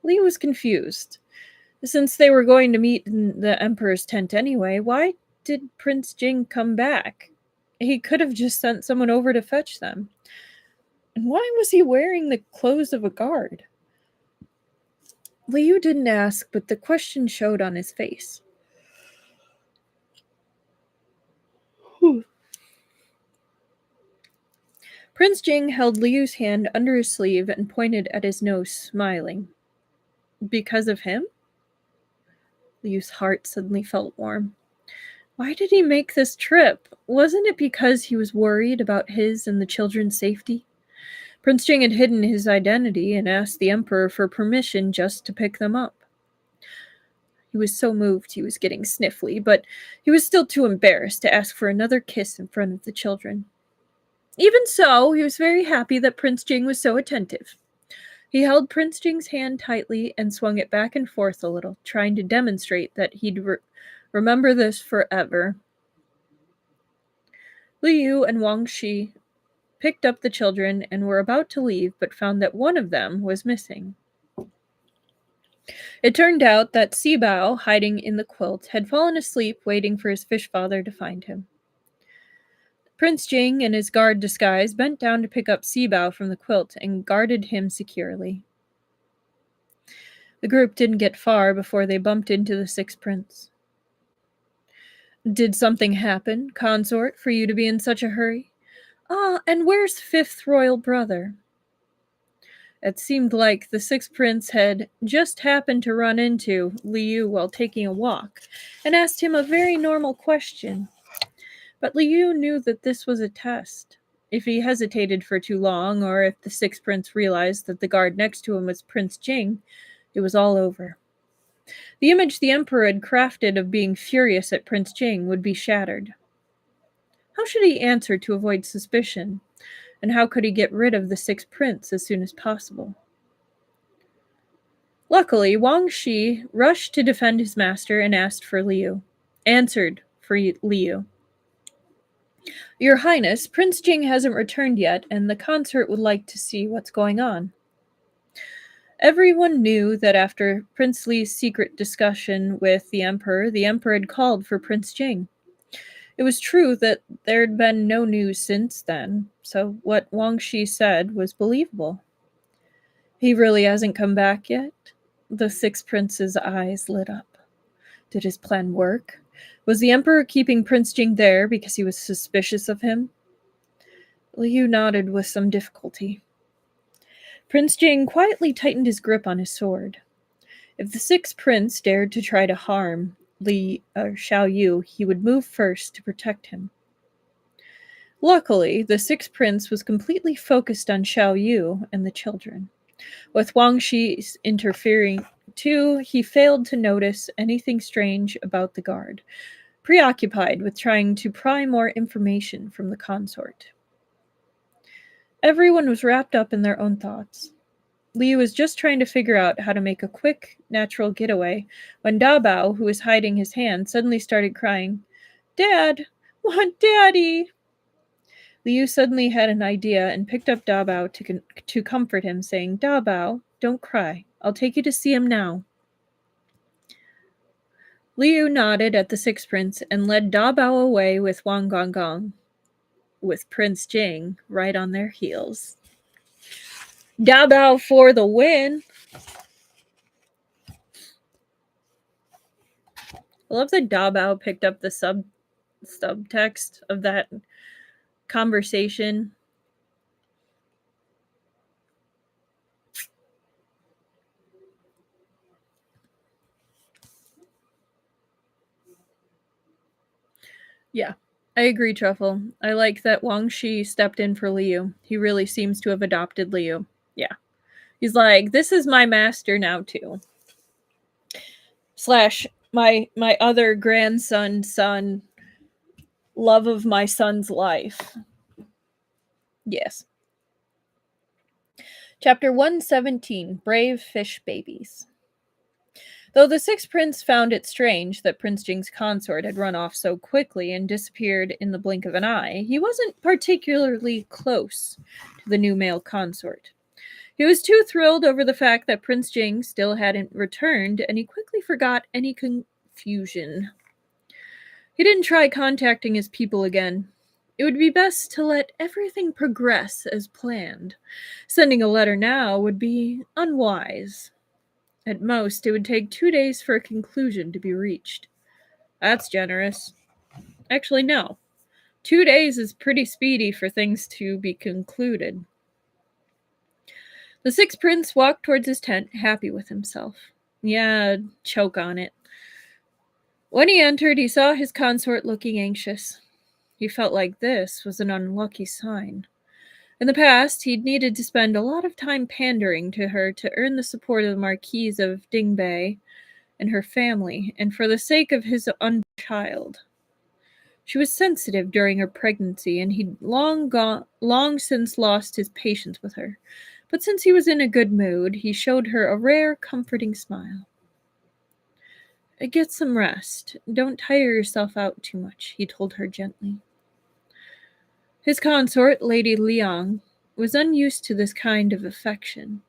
Speaker 1: Liu was confused. Since they were going to meet in the Emperor's tent anyway, why did Prince Jing come back? He could have just sent someone over to fetch them. And why was he wearing the clothes of a guard? Liu didn't ask, but the question showed on his face. Prince Jing held Liu's hand under his sleeve and pointed at his nose, smiling. Because of him? Liu's heart suddenly felt warm. Why did he make this trip? Wasn't it because he was worried about his and the children's safety? Prince Jing had hidden his identity and asked the Emperor for permission just to pick them up. He was so moved he was getting sniffly, but he was still too embarrassed to ask for another kiss in front of the children. Even so, he was very happy that Prince Jing was so attentive. He held Prince Jing's hand tightly and swung it back and forth a little, trying to demonstrate that he'd remember this forever. Liu and Wang Shi picked up the children and were about to leave, but found that one of them was missing. It turned out that Sibao, hiding in the quilt, had fallen asleep waiting for his fish father to find him. Prince Jing, in his guard disguise, bent down to pick up Sibao from the quilt and guarded him securely. The group didn't get far before they bumped into the sixth prince. Did something happen, consort, for you to be in such a hurry? And where's fifth royal brother? It seemed like the sixth prince had just happened to run into Liu while taking a walk, and asked him a very normal question. But Liu knew that this was a test. If he hesitated for too long, or if the sixth prince realized that the guard next to him was Prince Jing, it was all over. The image the Emperor had crafted of being furious at Prince Jing would be shattered. How should he answer to avoid suspicion? And how could he get rid of the sixth prince as soon as possible? Luckily, Wang Shi rushed to defend his master and answered for Liu. Your Highness, Prince Jing hasn't returned yet, and the consort would like to see what's going on. Everyone knew that after Prince Li's secret discussion with the Emperor had called for Prince Jing. It was true that there had been no news since then, so what Wang Shi said was believable. He really hasn't come back yet? The sixth prince's eyes lit up. Did his plan work? Was the Emperor keeping Prince Jing there because he was suspicious of him? Liu nodded with some difficulty. Prince Jing quietly tightened his grip on his sword. If the sixth prince dared to try to harm Xiao Yu, he would move first to protect him. Luckily, the sixth prince was completely focused on Xiao Yu and the children. With Wang Shi interfering too, he failed to notice anything strange about the guard, preoccupied with trying to pry more information from the consort. Everyone was wrapped up in their own thoughts. Liu was just trying to figure out how to make a quick, natural getaway when Dabao, who was hiding his hand, suddenly started crying, "Dad! Want Daddy!" Liu suddenly had an idea and picked up Dabao to comfort him, saying, "Dabao, don't cry. I'll take you to see him now." Liu nodded at the sixth prince and led Dabao away with Wang Gongong, with Prince Jing right on their heels. Dabao for the win! I love that Dabao picked up the subtext of that conversation. Yeah, I agree, Truffle. I like that Wang Shi stepped in for Liu. He really seems to have adopted Liu. Yeah. He's like, this is my master now, too. / My other grandson's son, love of my son's life. Yes. Chapter 117, Brave Fish Babies. Though the sixth prince found it strange that Prince Jing's consort had run off so quickly and disappeared in the blink of an eye, he wasn't particularly close to the new male consort. He was too thrilled over the fact that Prince Jing still hadn't returned, and he quickly forgot any confusion. He didn't try contacting his people again. It would be best to let everything progress as planned. Sending a letter now would be unwise. At most, it would take 2 days for a conclusion to be reached. That's generous. Actually, no. 2 days is pretty speedy for things to be concluded. The sixth prince walked towards his tent, happy with himself. Yeah, choke on it. When he entered, he saw his consort looking anxious. He felt like this was an unlucky sign. In the past, he'd needed to spend a lot of time pandering to her to earn the support of the Marquise of Dingbei and her family, and for the sake of his unborn child. She was sensitive during her pregnancy, and he'd long since lost his patience with her. But since he was in a good mood, he showed her a rare, comforting smile. Get some rest. Don't tire yourself out too much, he told her gently. His consort, Lady Liang, was unused to this kind of affection.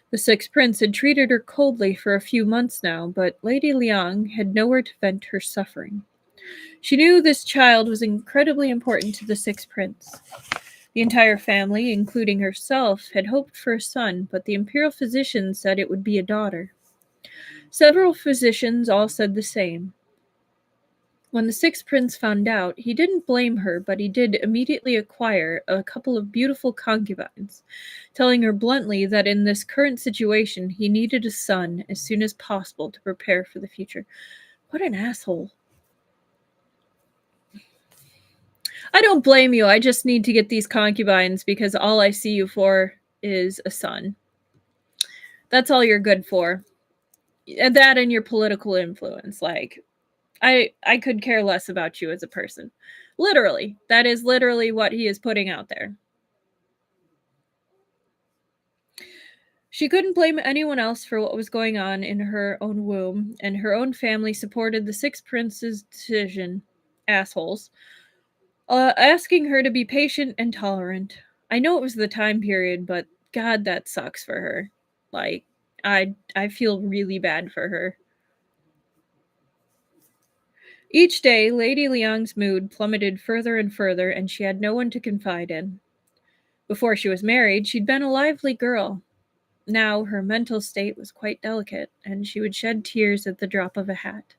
Speaker 1: The sixth prince had treated her coldly for a few months now, but Lady Liang had nowhere to vent her suffering. She knew this child was incredibly important to the sixth prince. The entire family, including herself, had hoped for a son, but the imperial physician said it would be a daughter. Several physicians all said the same. When the sixth prince found out, he didn't blame her, but he did immediately acquire a couple of beautiful concubines, telling her bluntly that in this current situation he needed a son as soon as possible to prepare for the future. What an asshole. I don't blame you. I just need to get these concubines because all I see you for is a son. That's all you're good for. That and your political influence. Like, I could care less about you as a person. Literally. That is literally what he is putting out there. She couldn't blame anyone else for what was going on in her own womb, and her own family supported the sixth prince's decision. Assholes. Asking her to be patient and tolerant. I know it was the time period, but God, that sucks for her. Like, I feel really bad for her. Each day, Lady Liang's mood plummeted further and further, and she had no one to confide in. Before she was married, she'd been a lively girl. Now her mental state was quite delicate, and she would shed tears at the drop of a hat.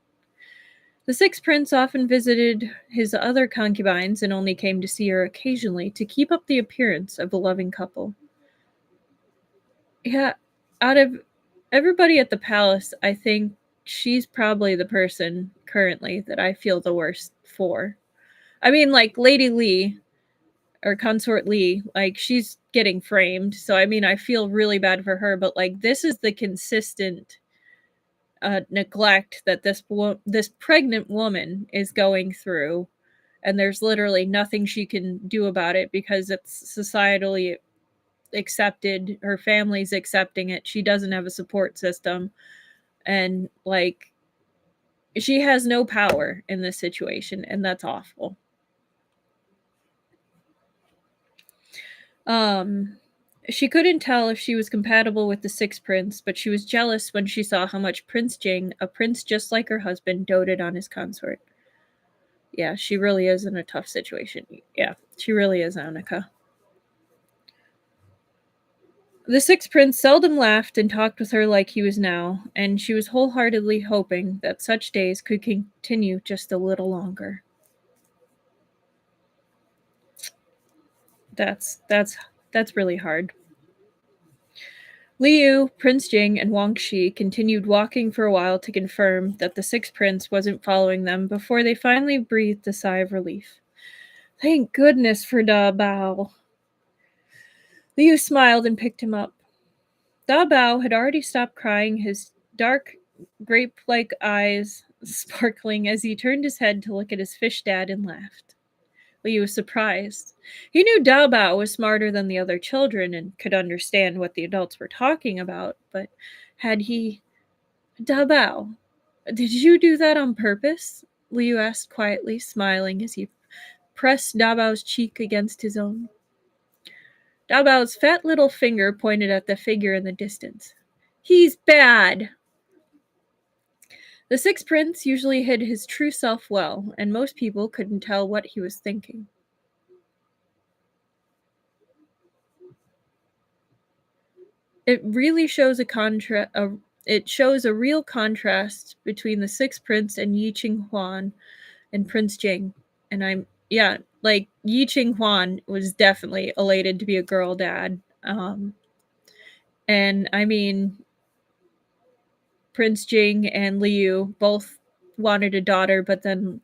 Speaker 1: The sixth prince often visited his other concubines and only came to see her occasionally to keep up the appearance of a loving couple. Yeah, out of everybody at the palace, I think she's probably the person currently that I feel the worst for. I mean, like, Lady Li, or Consort Li, like, she's getting framed, so I mean, I feel really bad for her, but, like, this is the consistent neglect that this pregnant woman is going through, and there's literally nothing she can do about it because it's societally accepted. Her family's accepting it. She doesn't have a support system, and like, she has no power in this situation, and that's awful. She couldn't tell if she was compatible with the sixth prince, but she was jealous when she saw how much Prince Jing, a prince just like her husband, doted on his consort. Yeah, she really is in a tough situation. Yeah, she really is, Annika. The sixth prince seldom laughed and talked with her like he was now, and she was wholeheartedly hoping that such days could continue just a little longer. That's really hard. Liu, Prince Jing, and Wang Shi continued walking for a while to confirm that the sixth prince wasn't following them before they finally breathed a sigh of relief. Thank goodness for Da Bao. Liu smiled and picked him up. Da Bao had already stopped crying his dark grape-like eyes sparkling as he turned his head to look at his fish dad and laughed. Liu was surprised. He knew Dao Bao was smarter than the other children and could understand what the adults were talking about, but had he... Dao Bao, did you do that on purpose? Liu asked quietly, smiling as he pressed Dao Bao's cheek against his own. Dao Bao's fat little finger pointed at the figure in the distance. He's bad! The Sixth Prince usually hid his true self well, and most people couldn't tell what he was thinking. It really shows it shows a real contrast between the Sixth Prince and Yi Qing Huan and Prince Jing. And Yi Qing Huan was definitely elated to be a girl dad. And I mean, Prince Jing and Liu both wanted a daughter, but then,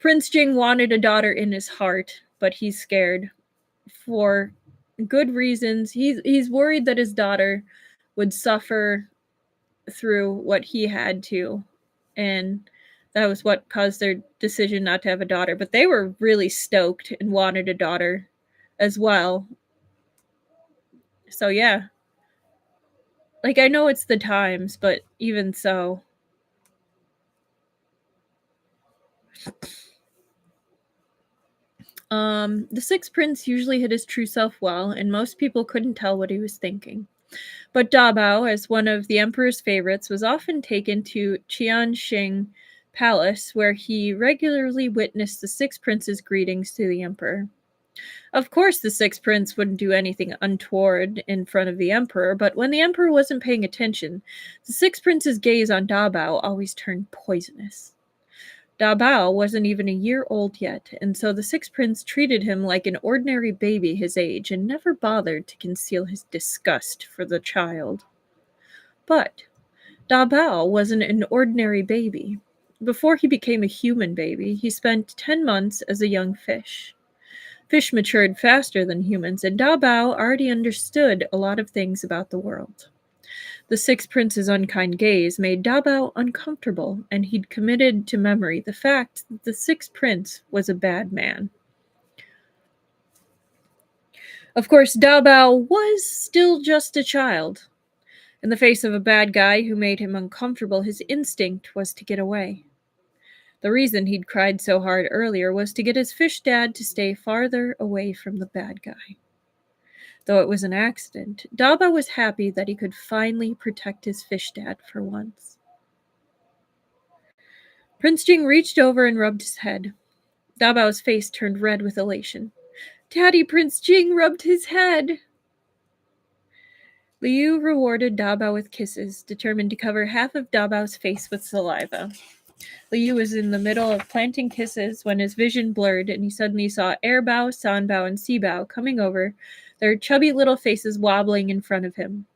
Speaker 1: Prince Jing wanted a daughter in his heart, but he's scared for good reasons. He's worried that his daughter would suffer through what he had to, and that was what caused their decision not to have a daughter. But they were really stoked and wanted a daughter as well. So yeah. Like, I know it's the times, but even so. The Sixth Prince usually hid his true self well, and most people couldn't tell what he was thinking. But Da Bao, as one of the emperor's favorites, was often taken to Qianxing Palace, where he regularly witnessed the Sixth Prince's greetings to the emperor. Of course, the Sixth Prince wouldn't do anything untoward in front of the emperor, but when the emperor wasn't paying attention, the Sixth Prince's gaze on Da Bao always turned poisonous. Da Bao wasn't even a year old yet, and so the Sixth Prince treated him like an ordinary baby his age and never bothered to conceal his disgust for the child. But Da Bao wasn't an ordinary baby. Before he became a human baby, he spent 10 months as a young fish. Fish matured faster than humans, and Da Bao already understood a lot of things about the world. The Sixth Prince's unkind gaze made Da Bao uncomfortable, and he'd committed to memory the fact that the Sixth Prince was a bad man. Of course, Da Bao was still just a child. In the face of a bad guy who made him uncomfortable, his instinct was to get away. The reason he'd cried so hard earlier was to get his fish dad to stay farther away from the bad guy. Though it was an accident, Da Bao was happy that he could finally protect his fish dad for once. Prince Jing reached over and rubbed his head. Da Bao's face turned red with elation. Daddy, Prince Jing rubbed his head! Liu rewarded Da Bao with kisses, determined to cover half of Da Bao's face with saliva. Liu was in the middle of planting kisses when his vision blurred and he suddenly saw Air Bao, San Bao, and Si Bao coming over, their chubby little faces wobbling in front of him.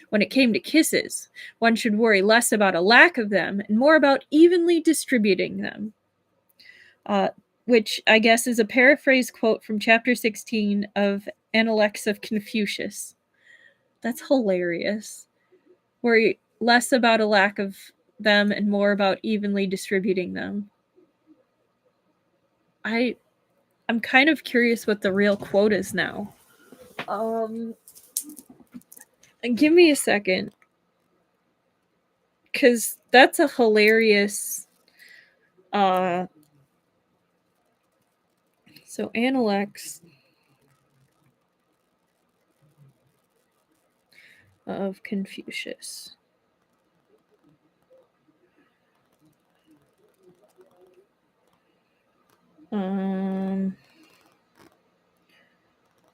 Speaker 1: When it came to kisses, one should worry less about a lack of them and more about evenly distributing them. Which I guess is a paraphrase quote from chapter 16 of Analects of Confucius. That's hilarious. Worry less about a lack of them and more about evenly distributing them. I'm kind of curious what the real quote is now. Give me a second. Because that's a hilarious... So, Analects of Confucius.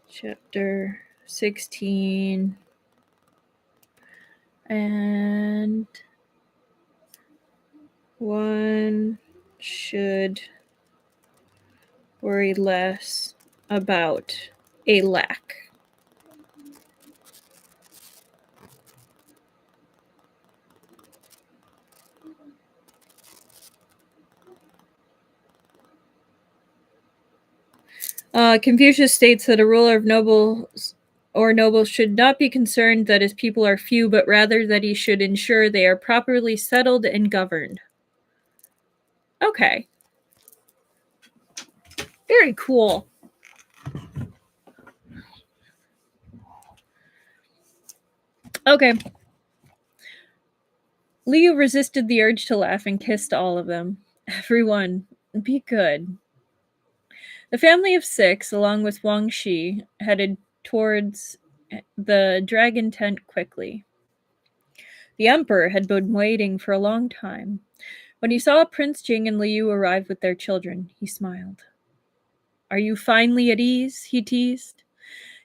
Speaker 1: Chapter 16. And one should worry less about a lack. Confucius states that a ruler of nobles or nobles should not be concerned that his people are few, but rather that he should ensure they are properly settled and governed. Okay. Very cool. Okay. Liu resisted the urge to laugh and kissed all of them. Everyone, be good. The family of 6, along with Wang Shi, headed towards the dragon tent quickly. The emperor had been waiting for a long time. When he saw Prince Jing and Liu arrive with their children, he smiled. Are you finally at ease? He teased.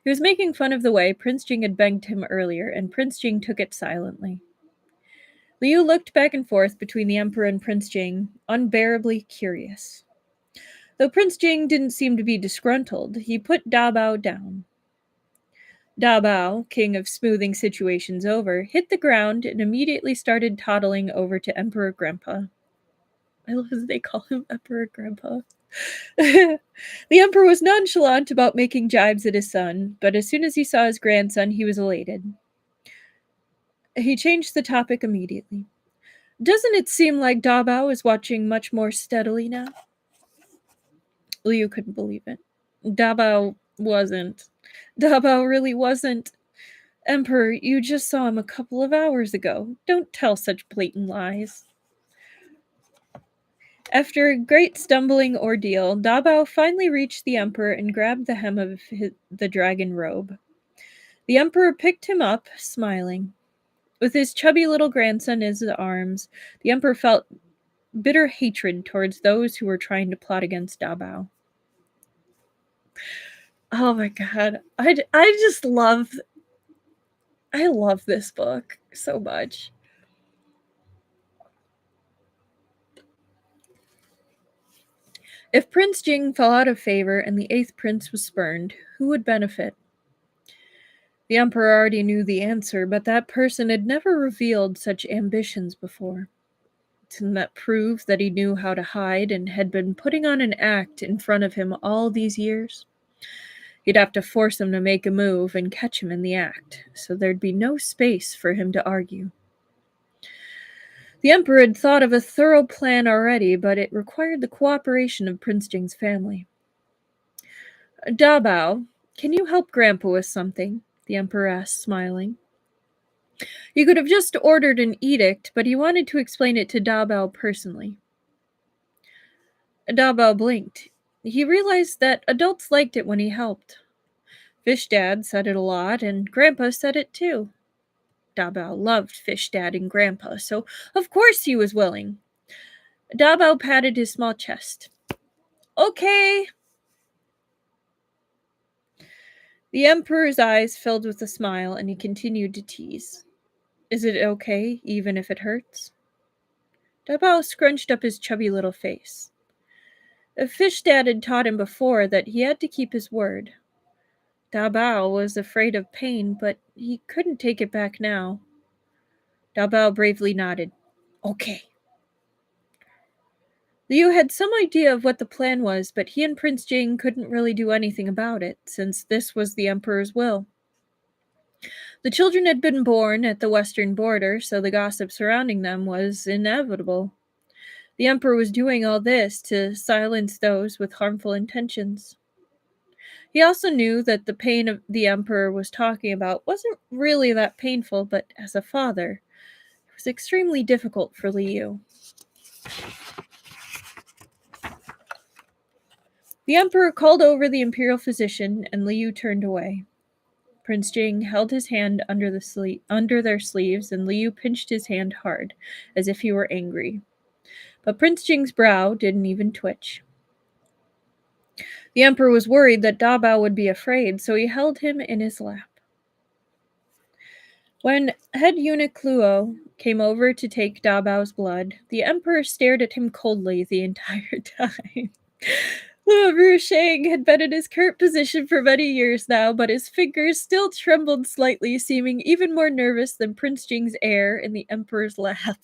Speaker 1: He was making fun of the way Prince Jing had begged him earlier, and Prince Jing took it silently. Liu looked back and forth between the emperor and Prince Jing, unbearably curious. Though Prince Jing didn't seem to be disgruntled, he put Da Bao down. Da Bao, king of smoothing situations over, hit the ground and immediately started toddling over to Emperor Grandpa. I love that they call him Emperor Grandpa. The emperor was nonchalant about making jibes at his son, but as soon as he saw his grandson, he was elated. He changed the topic immediately. Doesn't it seem like Da Bao is watching much more steadily now? Liu couldn't believe it. Da Bao wasn't. Da Bao really wasn't. Emperor, you just saw him a couple of hours ago. Don't tell such blatant lies. After a great stumbling ordeal, Da Bao finally reached the emperor and grabbed the hem of the dragon robe. The emperor picked him up, smiling. With his chubby little grandson in his arms, the emperor felt bitter hatred towards those who were trying to plot against Da Bao. Oh my god. I love this book so much. If Prince Jing fell out of favor and the 8th prince was spurned, who would benefit? The emperor already knew the answer, but that person had never revealed such ambitions before. Didn't that prove that he knew how to hide and had been putting on an act in front of him all these years? He'd have to force him to make a move and catch him in the act, so there'd be no space for him to argue. The emperor had thought of a thorough plan already, but it required the cooperation of Prince Jing's family. Da Bao, can you help Grandpa with something? The emperor asked, smiling. He could have just ordered an edict, but he wanted to explain it to Da Bao personally. Da Bao blinked. He realized that adults liked it when he helped. Fish Dad said it a lot, and Grandpa said it too. Da Bao loved Fish Dad and Grandpa, so of course he was willing. Da Bao patted his small chest. Okay. The emperor's eyes filled with a smile, and he continued to tease. Is it okay, even if it hurts? Da Bao scrunched up his chubby little face. Fish Dad had taught him before that he had to keep his word. Da Bao was afraid of pain, but he couldn't take it back now. Da Bao bravely nodded. Okay. Liu had some idea of what the plan was, but he and Prince Jing couldn't really do anything about it, since this was the emperor's will. The children had been born at the western border, so the gossip surrounding them was inevitable. The emperor was doing all this to silence those with harmful intentions. He also knew that the pain the emperor was talking about wasn't really that painful, but as a father, it was extremely difficult for Liu. The emperor called over the imperial physician, and Liu turned away. Prince Jing held his hand under their sleeves, and Liu pinched his hand hard, as if he were angry. But Prince Jing's brow didn't even twitch. The emperor was worried that Da Bao would be afraid, so he held him in his lap. When head eunuch Luo came over to take Da Bao's blood, the emperor stared at him coldly the entire time. Luo Rusheng had been in his current position for many years now, but his fingers still trembled slightly, seeming even more nervous than Prince Jing's heir in the emperor's lap.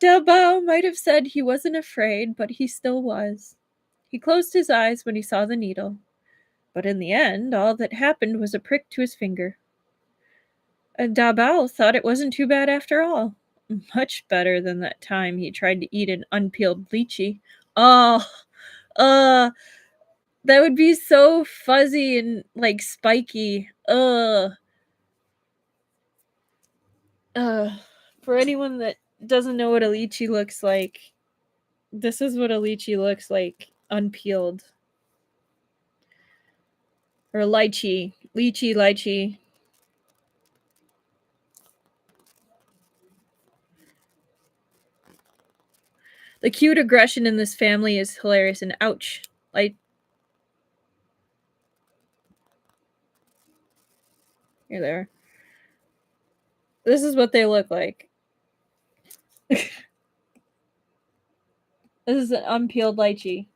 Speaker 1: Da Bao might have said he wasn't afraid, but he still was. He closed his eyes when he saw the needle. But in the end, all that happened was a prick to his finger. Da Bao thought it wasn't too bad after all. Much better than that time he tried to eat an unpeeled lychee. Oh, uh, that would be so fuzzy and like spiky. For anyone that doesn't know what a lychee looks like, this is what a lychee looks like unpeeled. Or lychee. Lychee. The cute aggression in this family is hilarious and ouch. Like, here they are. This is what they look like. This is an unpeeled lychee.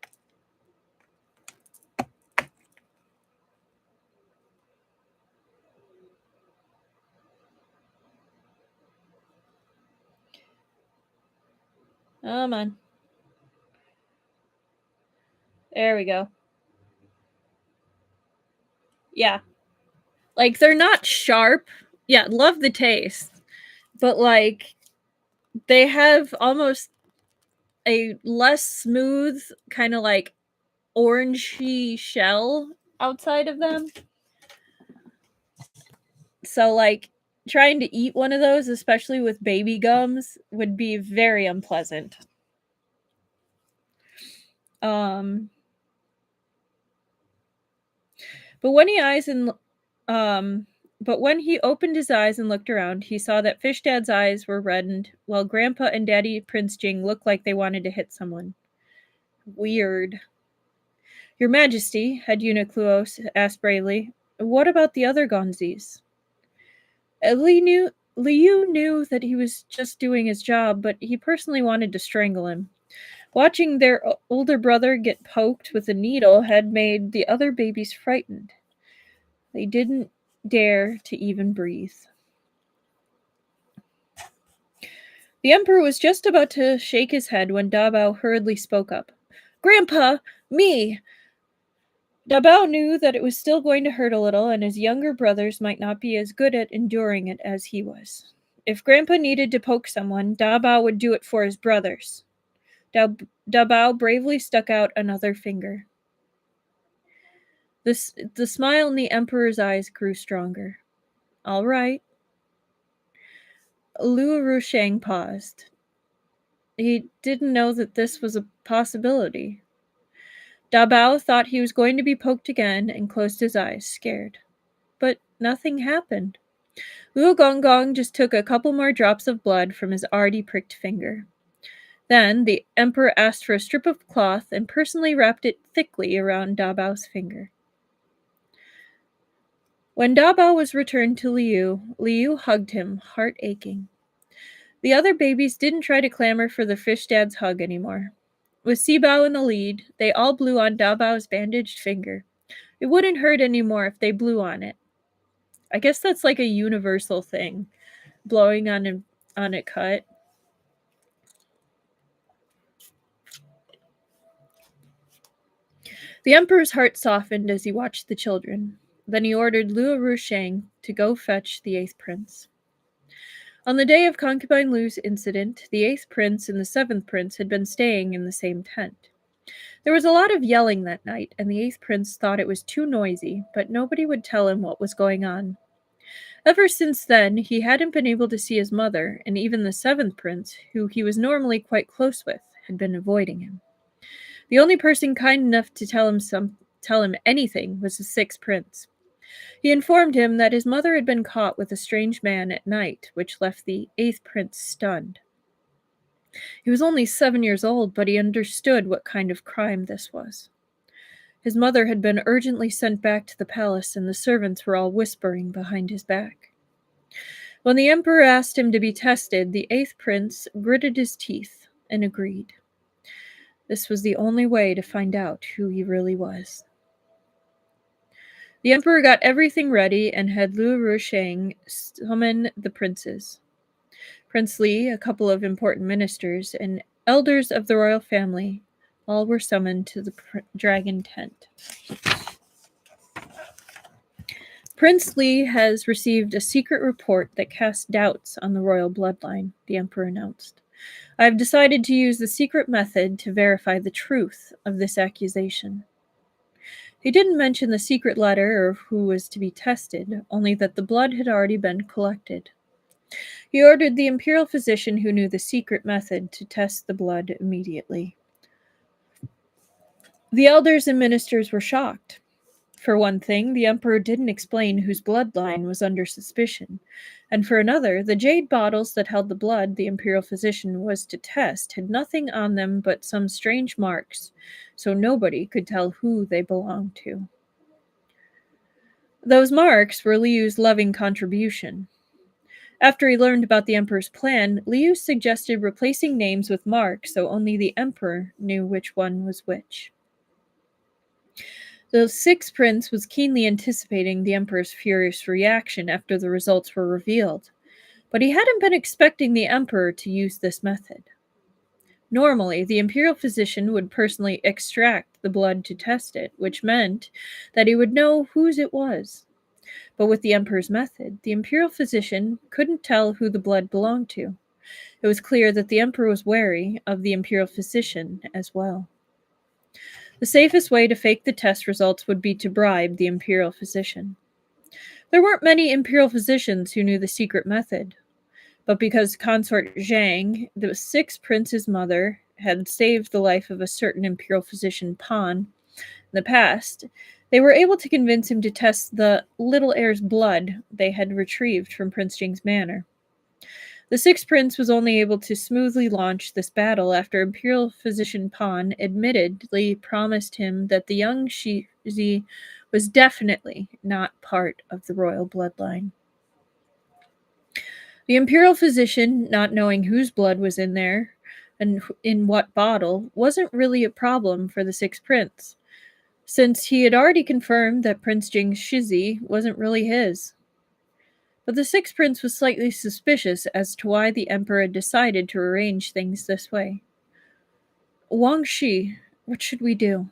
Speaker 1: Come on. There we go. Yeah. Like, they're not sharp. Yeah, love the taste. But, like, they have almost a less smooth, kind of like orangey shell outside of them. So, like, trying to eat one of those, especially with baby gums, would be very unpleasant. But when he opened his eyes and looked around, he saw that Fish Dad's eyes were reddened, while Grandpa and Daddy Prince Jing looked like they wanted to hit someone. Weird. Your Majesty, Head Eunuch Luos asked bravely, what about the other Gonzis? Liu knew that he was just doing his job, but he personally wanted to strangle him. Watching their older brother get poked with a needle had made the other babies frightened. They didn't dare to even breathe. The Emperor was just about to shake his head when Da Bao hurriedly spoke up. Grandpa! Me! Da Bao knew that it was still going to hurt a little, and his younger brothers might not be as good at enduring it as he was. If Grandpa needed to poke someone, Da Bao would do it for his brothers. Da Bao bravely stuck out another finger. The smile in the Emperor's eyes grew stronger. All right. Luo Rusheng paused. He didn't know that this was a possibility. Da Bao thought he was going to be poked again and closed his eyes, scared. But nothing happened. Luo Gonggong just took a couple more drops of blood from his already pricked finger. Then the Emperor asked for a strip of cloth and personally wrapped it thickly around Da Bao's finger. When Da Bao was returned to Liu hugged him, heart aching. The other babies didn't try to clamor for the Fish Dad's hug anymore. With Sibao in the lead, they all blew on Da Bao's bandaged finger. It wouldn't hurt anymore if they blew on it. I guess that's like a universal thing, blowing on a cut. The Emperor's heart softened as he watched the children. Then he ordered Luo Rusheng to go fetch the 8th prince. On the day of Concubine Lu's incident, the 8th prince and the 7th prince had been staying in the same tent. There was a lot of yelling that night, and the 8th prince thought it was too noisy, but nobody would tell him what was going on. Ever since then, he hadn't been able to see his mother, and even the 7th prince, who he was normally quite close with, had been avoiding him. The only person kind enough to tell him anything was the 6th prince. He informed him that his mother had been caught with a strange man at night, which left the 8th prince stunned. He was only 7 years old, but he understood what kind of crime this was. His mother had been urgently sent back to the palace, and the servants were all whispering behind his back. When the Emperor asked him to be tested, the 8th prince gritted his teeth and agreed. This was the only way to find out who he really was. The Emperor got everything ready and had Luo Rusheng summon the princes. Prince Li, a couple of important ministers, and elders of the royal family all were summoned to the dragon tent. Prince Li has received a secret report that casts doubts on the royal bloodline, the emperor announced. I have decided to use the secret method to verify the truth of this accusation. He didn't mention the secret letter or who was to be tested, only that the blood had already been collected. He ordered the imperial physician who knew the secret method to test the blood immediately. The elders and ministers were shocked. For one thing, the emperor didn't explain whose bloodline was under suspicion, and for another, the jade bottles that held the blood the imperial physician was to test had nothing on them but some strange marks, so nobody could tell who they belonged to. Those marks were Liu's loving contribution. After he learned about the emperor's plan, Liu suggested replacing names with marks so only the emperor knew which one was which. The sixth prince was keenly anticipating the emperor's furious reaction after the results were revealed, but he hadn't been expecting the emperor to use this method. Normally, the imperial physician would personally extract the blood to test it, which meant that he would know whose it was. But with the emperor's method, the imperial physician couldn't tell who the blood belonged to. It was clear that the emperor was wary of the imperial physician as well. The safest way to fake the test results would be to bribe the imperial physician. There weren't many imperial physicians who knew the secret method, but because consort Zhang, the sixth prince's mother, had saved the life of a certain imperial physician Pan in the past, they were able to convince him to test the little heir's blood they had retrieved from Prince Jing's manor. The sixth prince was only able to smoothly launch this battle after Imperial Physician Pan admittedly promised him that the young Shizi was definitely not part of the royal bloodline. The Imperial Physician, not knowing whose blood was in there and in what bottle, wasn't really a problem for the sixth prince, since he had already confirmed that Prince Jing's Shizi wasn't really his. But the sixth prince was slightly suspicious as to why the emperor had decided to arrange things this way. Wang Shi, what should we do?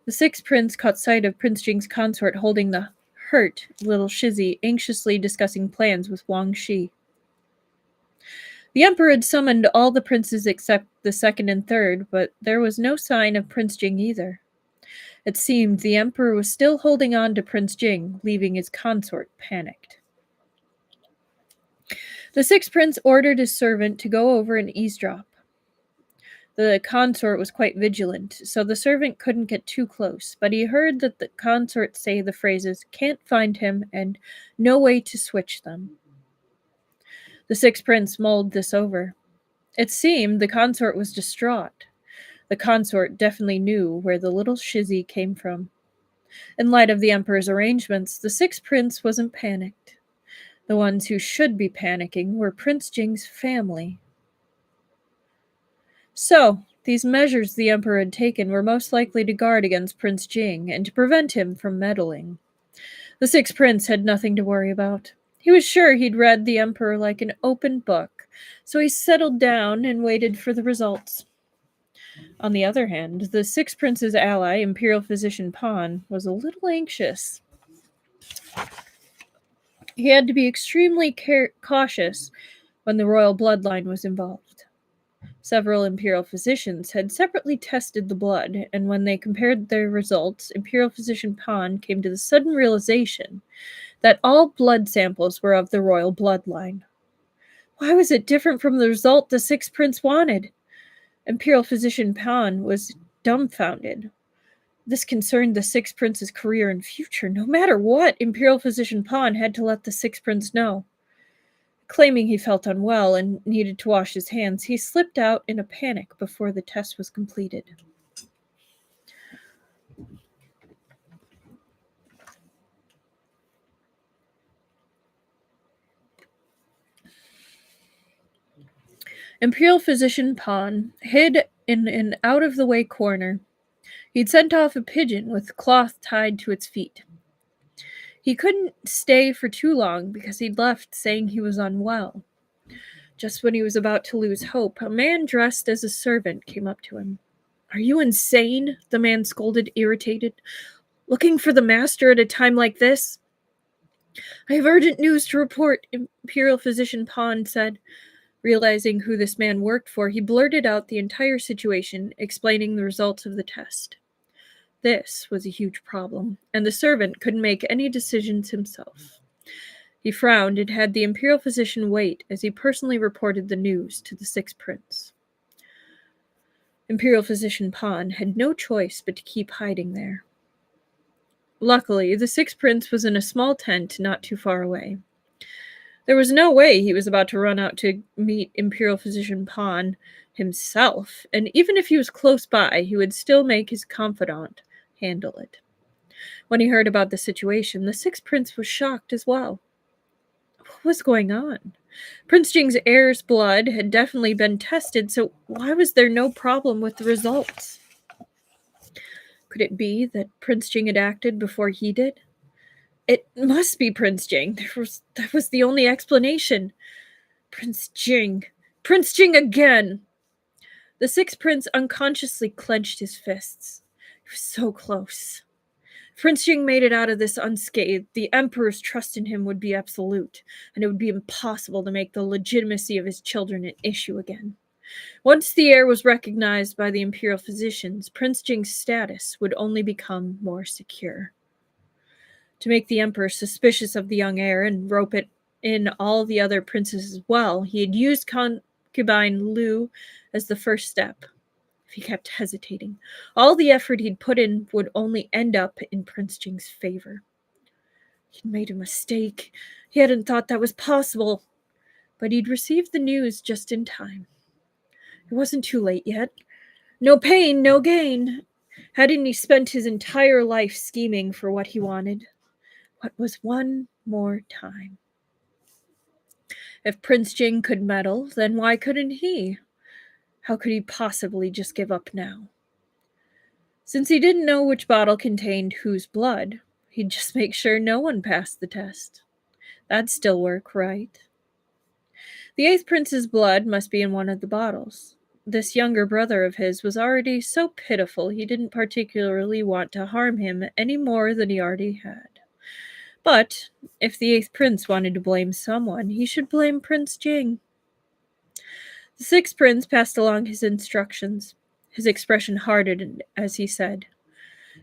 Speaker 1: The sixth prince caught sight of Prince Jing's consort holding the hurt little Shizi, anxiously discussing plans with Wang Shi. The emperor had summoned all the princes except the second and third, but there was no sign of Prince Jing either. It seemed the emperor was still holding on to Prince Jing, leaving his consort panicked. The sixth prince ordered his servant to go over and eavesdrop. The consort was quite vigilant, so the servant couldn't get too close, but he heard that the consort say the phrases, "can't find him," and "no way to switch them." The sixth prince mulled this over. It seemed the consort was distraught. The consort definitely knew where the little Shizi came from. In light of the emperor's arrangements, the sixth prince wasn't panicked. The ones who should be panicking were Prince Jing's family. So, these measures the emperor had taken were most likely to guard against Prince Jing and to prevent him from meddling. The sixth prince had nothing to worry about. He was sure he'd read the emperor like an open book, so he settled down and waited for the results. On the other hand, the sixth prince's ally, Imperial Physician Pan, was a little anxious. He had to be extremely cautious when the royal bloodline was involved. Several imperial physicians had separately tested the blood, and when they compared their results, Imperial Physician Pan came to the sudden realization that all blood samples were of the royal bloodline. Why was it different from the result the sixth prince wanted? Imperial Physician Pan was dumbfounded. This concerned the sixth prince's career and future. No matter what, Imperial Physician Pan had to let the sixth prince know. Claiming he felt unwell and needed to wash his hands, he slipped out in a panic before the test was completed. Imperial Physician Pan hid in an out-of-the-way corner. He'd sent off a pigeon with cloth tied to its feet. He couldn't stay for too long because he'd left saying he was unwell. Just when he was about to lose hope, a man dressed as a servant came up to him. "Are you insane?" the man scolded, irritated. "Looking for the master at a time like this? I have urgent news to report, Imperial Physician Pan said. Realizing who this man worked for, he blurted out the entire situation, explaining the results of the test. This was a huge problem, and the servant couldn't make any decisions himself. He frowned and had the Imperial Physician wait as he personally reported the news to the Sixth Prince. Imperial Physician Pan had no choice but to keep hiding there. Luckily, the Sixth Prince was in a small tent not too far away. There was no way he was about to run out to meet Imperial Physician Pan himself, and even if he was close by, he would still make his confidant handle it. When he heard about the situation, the Sixth Prince was shocked as well. What was going on? Prince Jing's heir's blood had definitely been tested, so why was there no problem with the results? Could it be that Prince Jing had acted before he did? It must be Prince Jing. That was the only explanation. Prince Jing. Prince Jing again! The Sixth Prince unconsciously clenched his fists. He was so close. If Prince Jing made it out of this unscathed, the Emperor's trust in him would be absolute, and it would be impossible to make the legitimacy of his children an issue again. Once the heir was recognized by the Imperial physicians, Prince Jing's status would only become more secure. To make the Emperor suspicious of the young heir and rope it in all the other princes as well, he had used concubine Lu as the first step. If he kept hesitating, all the effort he'd put in would only end up in Prince Jing's favor. He'd made a mistake. He hadn't thought that was possible. But he'd received the news just in time. It wasn't too late yet. No pain, no gain. Hadn't he spent his entire life scheming for what he wanted? What was one more time? If Prince Jing could meddle, then why couldn't he? How could he possibly just give up now? Since he didn't know which bottle contained whose blood, he'd just make sure no one passed the test. That'd still work, right? The eighth prince's blood must be in one of the bottles. This younger brother of his was already so pitiful he didn't particularly want to harm him any more than he already had. But if the eighth prince wanted to blame someone, he should blame Prince Jing. The sixth prince passed along his instructions. His expression hardened as he said,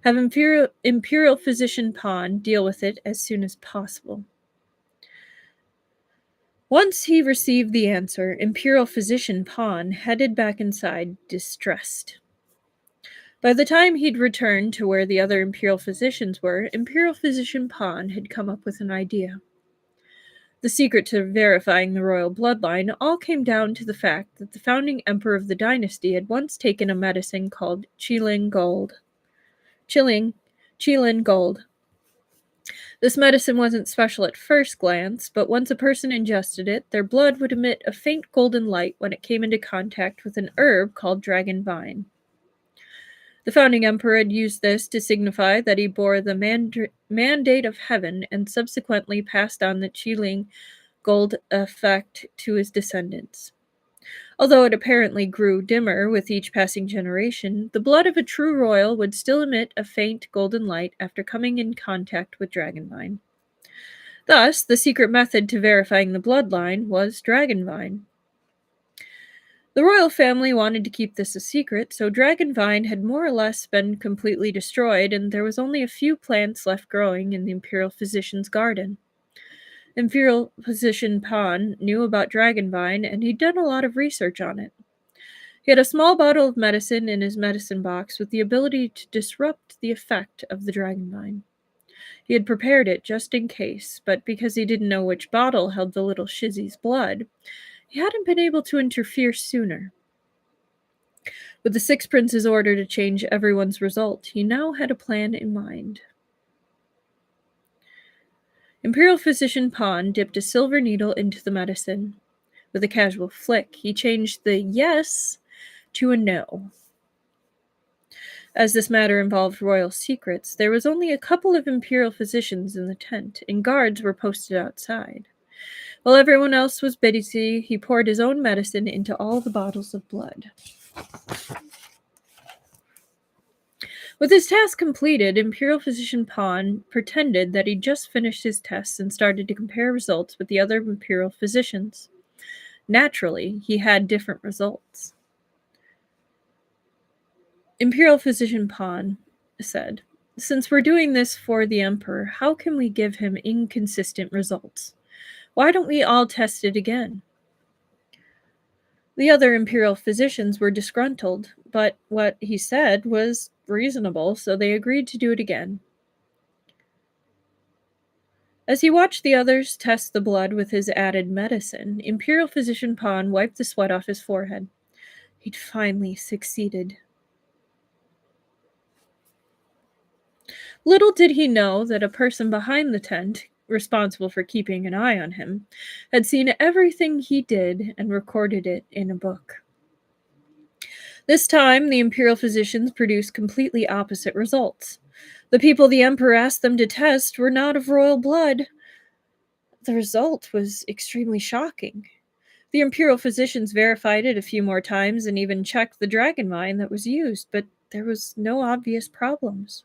Speaker 1: "Have Imperial Physician Pan deal with it as soon as possible." Once he received the answer, Imperial Physician Pan headed back inside, distressed. By the time he'd returned to where the other Imperial physicians were, Imperial Physician Pan had come up with an idea. The secret to verifying the royal bloodline all came down to the fact that the founding emperor of the dynasty had once taken a medicine called Qilin Gold. This medicine wasn't special at first glance, but once a person ingested it, their blood would emit a faint golden light when it came into contact with an herb called dragon vine. The founding emperor had used this to signify that he bore the mandate of heaven and subsequently passed on the Qilin Gold effect to his descendants. Although it apparently grew dimmer with each passing generation, the blood of a true royal would still emit a faint golden light after coming in contact with dragonvine. Thus, the secret method to verifying the bloodline was dragonvine. The royal family wanted to keep this a secret, so dragonvine had more or less been completely destroyed, and there was only a few plants left growing in the Imperial Physician's garden. Imperial Physician Pan knew about dragonvine, and he'd done a lot of research on it. He had a small bottle of medicine in his medicine box with the ability to disrupt the effect of the dragonvine. He had prepared it just in case, but because he didn't know which bottle held the little shizzy's blood, he hadn't been able to interfere sooner. With the sixth prince's order to change everyone's result, he now had a plan in mind. Imperial Physician Pan dipped a silver needle into the medicine. With a casual flick, he changed the yes to a no. As this matter involved royal secrets, there was only a couple of Imperial physicians in the tent, and guards were posted outside. While everyone else was busy, he poured his own medicine into all the bottles of blood. With his task completed, Imperial Physician Pan pretended that he'd just finished his tests and started to compare results with the other Imperial physicians. Naturally, he had different results. Imperial Physician Pan said, "Since we're doing this for the Emperor, how can we give him inconsistent results? Why don't we all test it again?" The other Imperial physicians were disgruntled, but what he said was reasonable, so they agreed to do it again. As he watched the others test the blood with his added medicine, Imperial Physician Pan wiped the sweat off his forehead. He'd finally succeeded. Little did he know that a person behind the tent, responsible for keeping an eye on him, had seen everything he did and recorded it in a book. This time, the Imperial physicians produced completely opposite results. The people the Emperor asked them to test were not of royal blood. The result was extremely shocking. The Imperial physicians verified it a few more times and even checked the dragon mine that was used, but there was no obvious problems.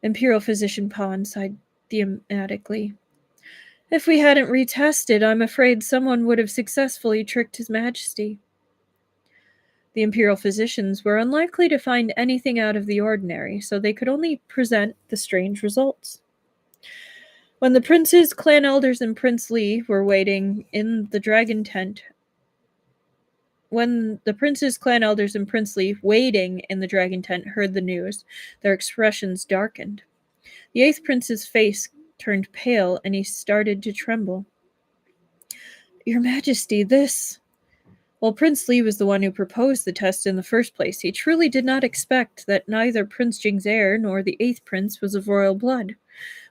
Speaker 1: Imperial Physician Pan sighed thematically. "If we hadn't retested, I'm afraid someone would have successfully tricked His Majesty." The Imperial physicians were unlikely to find anything out of the ordinary, so they could only present the strange results. When the princes, clan elders, and Prince Li were waiting in the dragon tent, heard the news, their expressions darkened. The 8th prince's face turned pale, and he started to tremble. "Your Majesty, this..." While Prince Li was the one who proposed the test in the first place, he truly did not expect that neither Prince Jing's heir nor the 8th prince was of royal blood.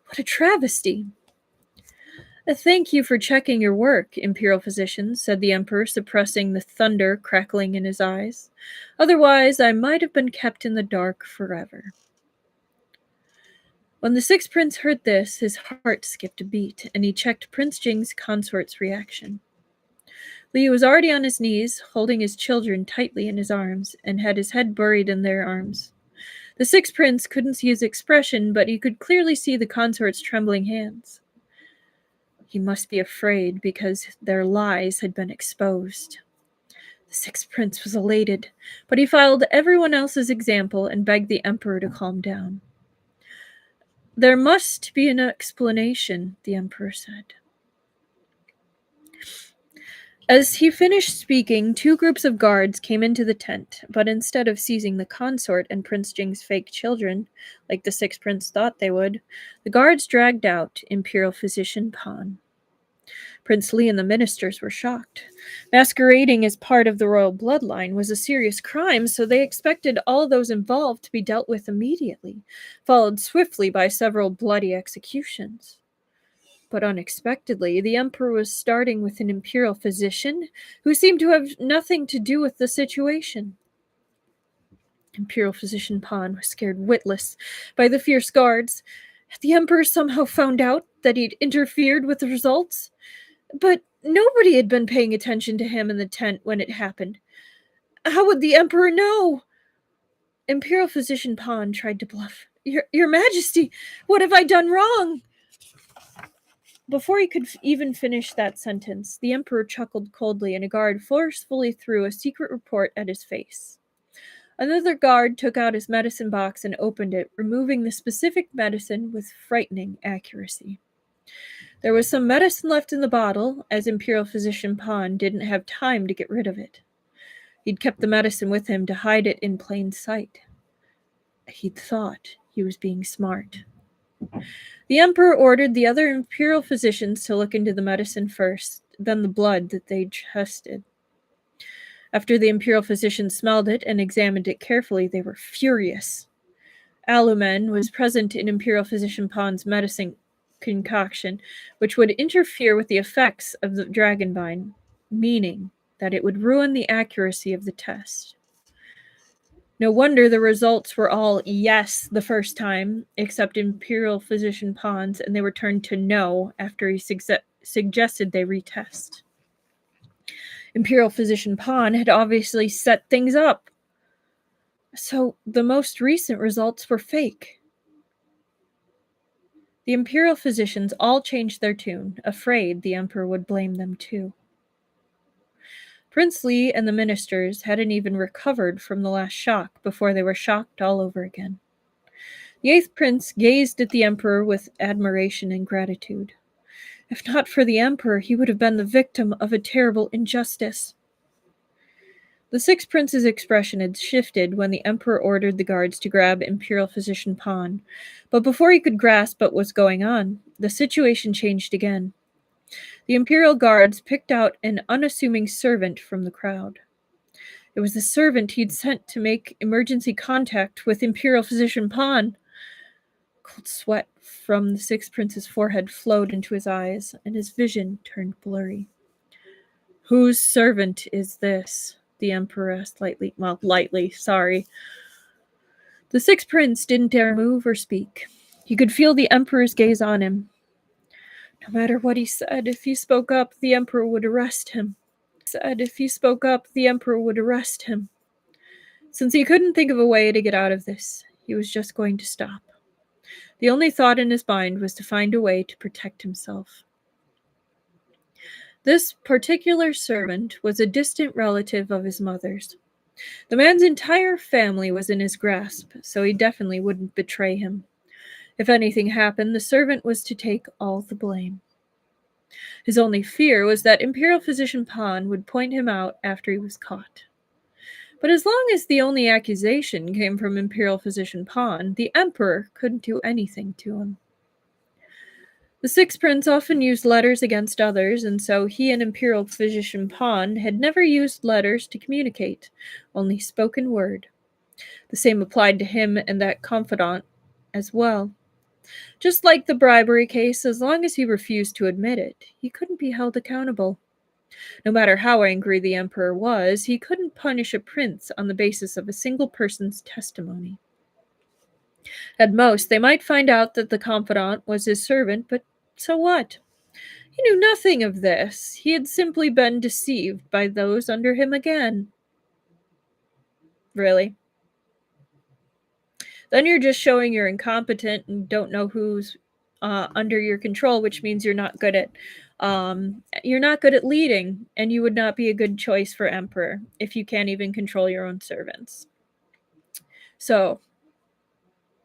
Speaker 1: What a travesty! "Thank you for checking your work, Imperial physician," said the Emperor, suppressing the thunder crackling in his eyes. "Otherwise, I might have been kept in the dark forever." When the 6th prince heard this, his heart skipped a beat, and he checked Prince Jing's consort's reaction. Li was already on his knees, holding his children tightly in his arms, and had his head buried in their arms. The 6th prince couldn't see his expression, but he could clearly see the consort's trembling hands. He must be afraid because their lies had been exposed. The 6th prince was elated, but he followed everyone else's example and begged the Emperor to calm down. "There must be an explanation," the Emperor said. As he finished speaking, 2 groups of guards came into the tent, but instead of seizing the consort and Prince Jing's fake children, like the 6th prince thought they would, the guards dragged out Imperial Physician Pan. Prince Li and the ministers were shocked. Masquerading as part of the royal bloodline was a serious crime, so they expected all those involved to be dealt with immediately, followed swiftly by several bloody executions. But unexpectedly, the Emperor was starting with an Imperial physician who seemed to have nothing to do with the situation. Imperial Physician Pan was scared witless by the fierce guards. Had the Emperor somehow found out that he'd interfered with the results? But nobody had been paying attention to him in the tent when it happened. How would the Emperor know? Imperial Physician Pan tried to bluff. Your Majesty, what have I done wrong?" Before he could even finish that sentence, the Emperor chuckled coldly, and a guard forcefully threw a secret report at his face. Another guard took out his medicine box and opened it, removing the specific medicine with frightening accuracy. There was some medicine left in the bottle, as Imperial Physician Pan didn't have time to get rid of it. He'd kept the medicine with him to hide it in plain sight. He'd thought he was being smart. The Emperor ordered the other Imperial physicians to look into the medicine first, then the blood that they'd tested. After the Imperial physicians smelled it and examined it carefully, they were furious. Alumen was present in Imperial Physician Pan's medicine concoction, which would interfere with the effects of the dragon vine, meaning that it would ruin the accuracy of the test. No wonder the results were all yes the first time, except Imperial Physician Pan's, and they were turned to no after he suggested they retest. Imperial Physician Pan had obviously set things up. So the most recent results were fake. The imperial physicians all changed their tune, afraid the emperor would blame them too. Prince Li and the ministers hadn't even recovered from the last shock before they were shocked all over again. The 8th prince gazed at the emperor with admiration and gratitude. If not for the emperor, he would have been the victim of a terrible injustice. The 6th prince's expression had shifted when the emperor ordered the guards to grab Imperial Physician Pan, but before he could grasp what was going on, the situation changed again. The imperial guards picked out an unassuming servant from the crowd. It was the servant he'd sent to make emergency contact with Imperial Physician Pan. Cold sweat from the 6th prince's forehead flowed into his eyes, and his vision turned blurry. "Whose servant is this?" the emperor asked lightly. The 6th prince didn't dare move or speak. He could feel the emperor's gaze on him. No matter what he said, if he spoke up, the emperor would arrest him. Since he couldn't think of a way to get out of this, he was just going to stop. The only thought in his mind was to find a way to protect himself. This particular servant was a distant relative of his mother's. The man's entire family was in his grasp, so he definitely wouldn't betray him. If anything happened, the servant was to take all the blame. His only fear was that Imperial Physician Pan would point him out after he was caught. But as long as the only accusation came from Imperial Physician Pan, the emperor couldn't do anything to him. The 6th prince often used letters against others, and so he and Imperial Physician Pan had never used letters to communicate, only spoken word. The same applied to him and that confidant as well. Just like the bribery case, as long as he refused to admit it, he couldn't be held accountable. No matter how angry the emperor was, he couldn't punish a prince on the basis of a single person's testimony. At most, they might find out that the confidant was his servant, but so what? He knew nothing of this. He had simply been deceived by those under him again. Really? Then you're just showing you're incompetent and don't know who's under your control, which means you're not good at leading, and you would not be a good choice for emperor if you can't even control your own servants. So,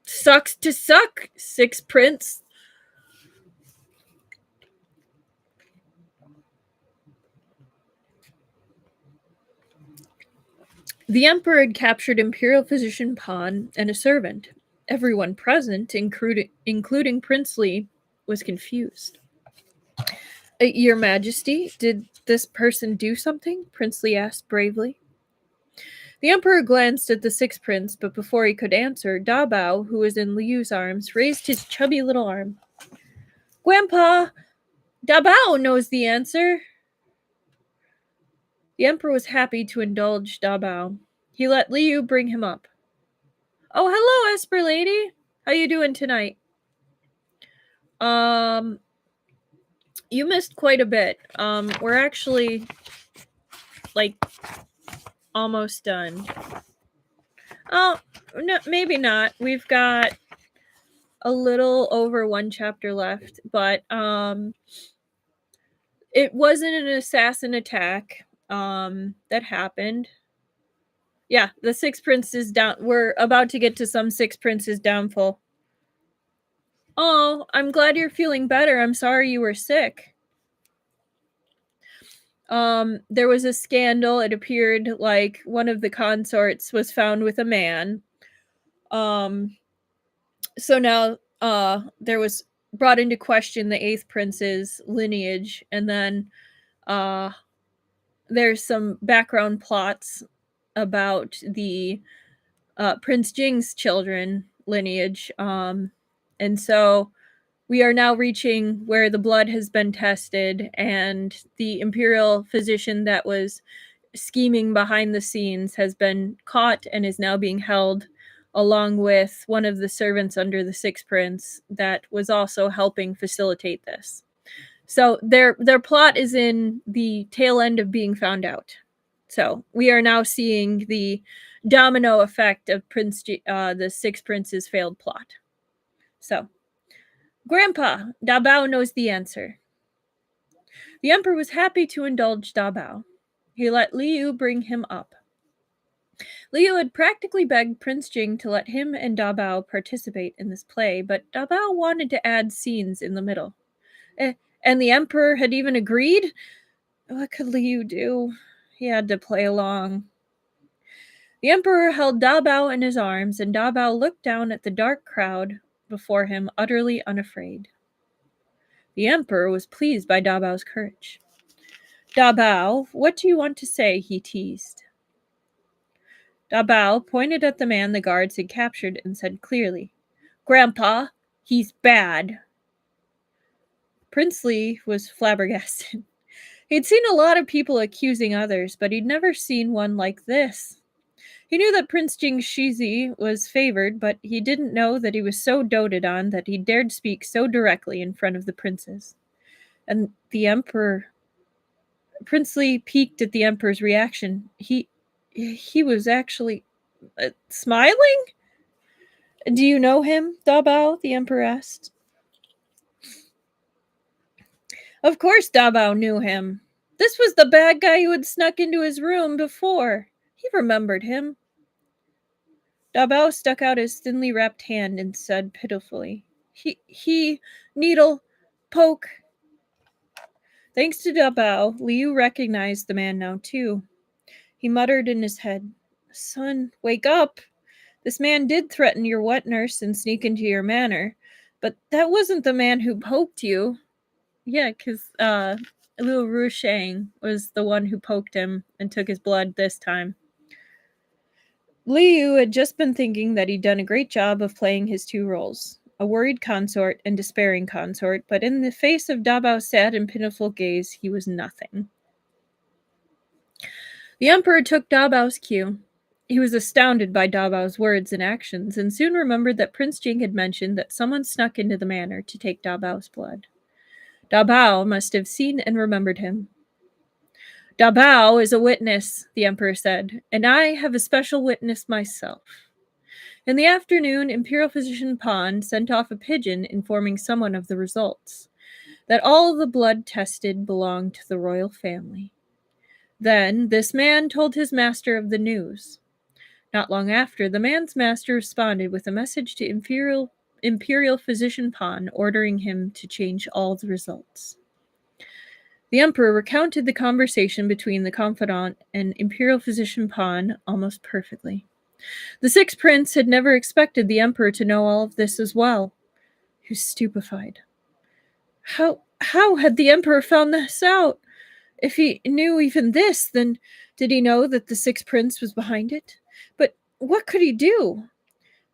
Speaker 1: sucks to suck, 6th prince. The emperor had captured Imperial Physician Pan and a servant. Everyone present, including Prince Li, was confused. Your Majesty, did this person do something? Prince Li asked bravely. The emperor glanced at the 6th prince, but before he could answer, Da Bao, who was in Liu's arms, raised his chubby little arm. "Grandpa, Da Bao knows the answer." The emperor was happy to indulge Da Bao. He let Liu bring him up. "Oh, hello, Esper lady. How you doing tonight?" You missed quite a bit. We're actually, almost done. Oh, no, maybe not. We've got a little over 1 chapter left, but, it wasn't an assassin attack, that happened. Yeah, the 6th prince is down. We're about to get to some 6th prince's downfall. Oh, I'm glad you're feeling better. I'm sorry you were sick. There was a scandal. It appeared like one of the consorts was found with a man. So now, there was brought into question the 8th prince's lineage, and then, there's some background plots about the Prince Jing's children lineage. And so we are now reaching where the blood has been tested, and the imperial physician that was scheming behind the scenes has been caught and is now being held, along with one of the servants under the 6th prince that was also helping facilitate this. So their plot is in the tail end of being found out. So we are now seeing the domino effect of the six princes' failed plot. So, Grandpa, Da Bao knows the answer. The emperor was happy to indulge Da Bao. He let Liu bring him up. Liu had practically begged Prince Jing to let him and Da Bao participate in this play, but Da Bao wanted to add scenes in the middle. And the emperor had even agreed? What could Liu do? He had to play along. The emperor held Da Bao in his arms, and Da Bao looked down at the dark crowd before him, utterly unafraid. The emperor was pleased by Da Bao's courage. Da Bao, what do you want to say? He teased. Da Bao pointed at the man the guards had captured and said clearly, Grandpa, he's bad. Prince Li was flabbergasted. He'd seen a lot of people accusing others, but he'd never seen one like this. He knew that Prince Jing Shizi was favored, but he didn't know that he was so doted on that he dared speak so directly in front of the princes. And the emperor... Prince Li peeked at the emperor's reaction. He was actually smiling? Do you know him, Da Bao? The emperor asked. Of course Da Bao knew him. This was the bad guy who had snuck into his room before. He remembered him. Da Bao stuck out his thinly wrapped hand and said pitifully, He, needle, poke. Thanks to Da Bao, Liu recognized the man now too. He muttered in his head, Son, wake up. This man did threaten your wet nurse and sneak into your manor, but that wasn't the man who poked you. Yeah, because Liu Rushang was the one who poked him and took his blood this time. Liu had just been thinking that he'd done a great job of playing his two roles, a worried consort and despairing consort, but in the face of Da Bao's sad and pitiful gaze, he was nothing. The emperor took Da Bao's cue. He was astounded by Da Bao's words and actions, and soon remembered that Prince Jing had mentioned that someone snuck into the manor to take Da Bao's blood. Da Bao must have seen and remembered him. Da Bao is a witness, the emperor said, and I have a special witness myself. In the afternoon, Imperial Physician Pan sent off a pigeon informing someone of the results, that all the blood tested belonged to the royal family. Then this man told his master of the news. Not long after, the man's master responded with a message to Imperial Physician Pan ordering him to change all the results. The emperor recounted the conversation between the confidant and Imperial Physician Pan almost perfectly. The sixth prince had never expected the emperor to know all of this as well. He was stupefied. How had the emperor found this out? If he knew even this, then did he know that the sixth prince was behind it? But what could he do?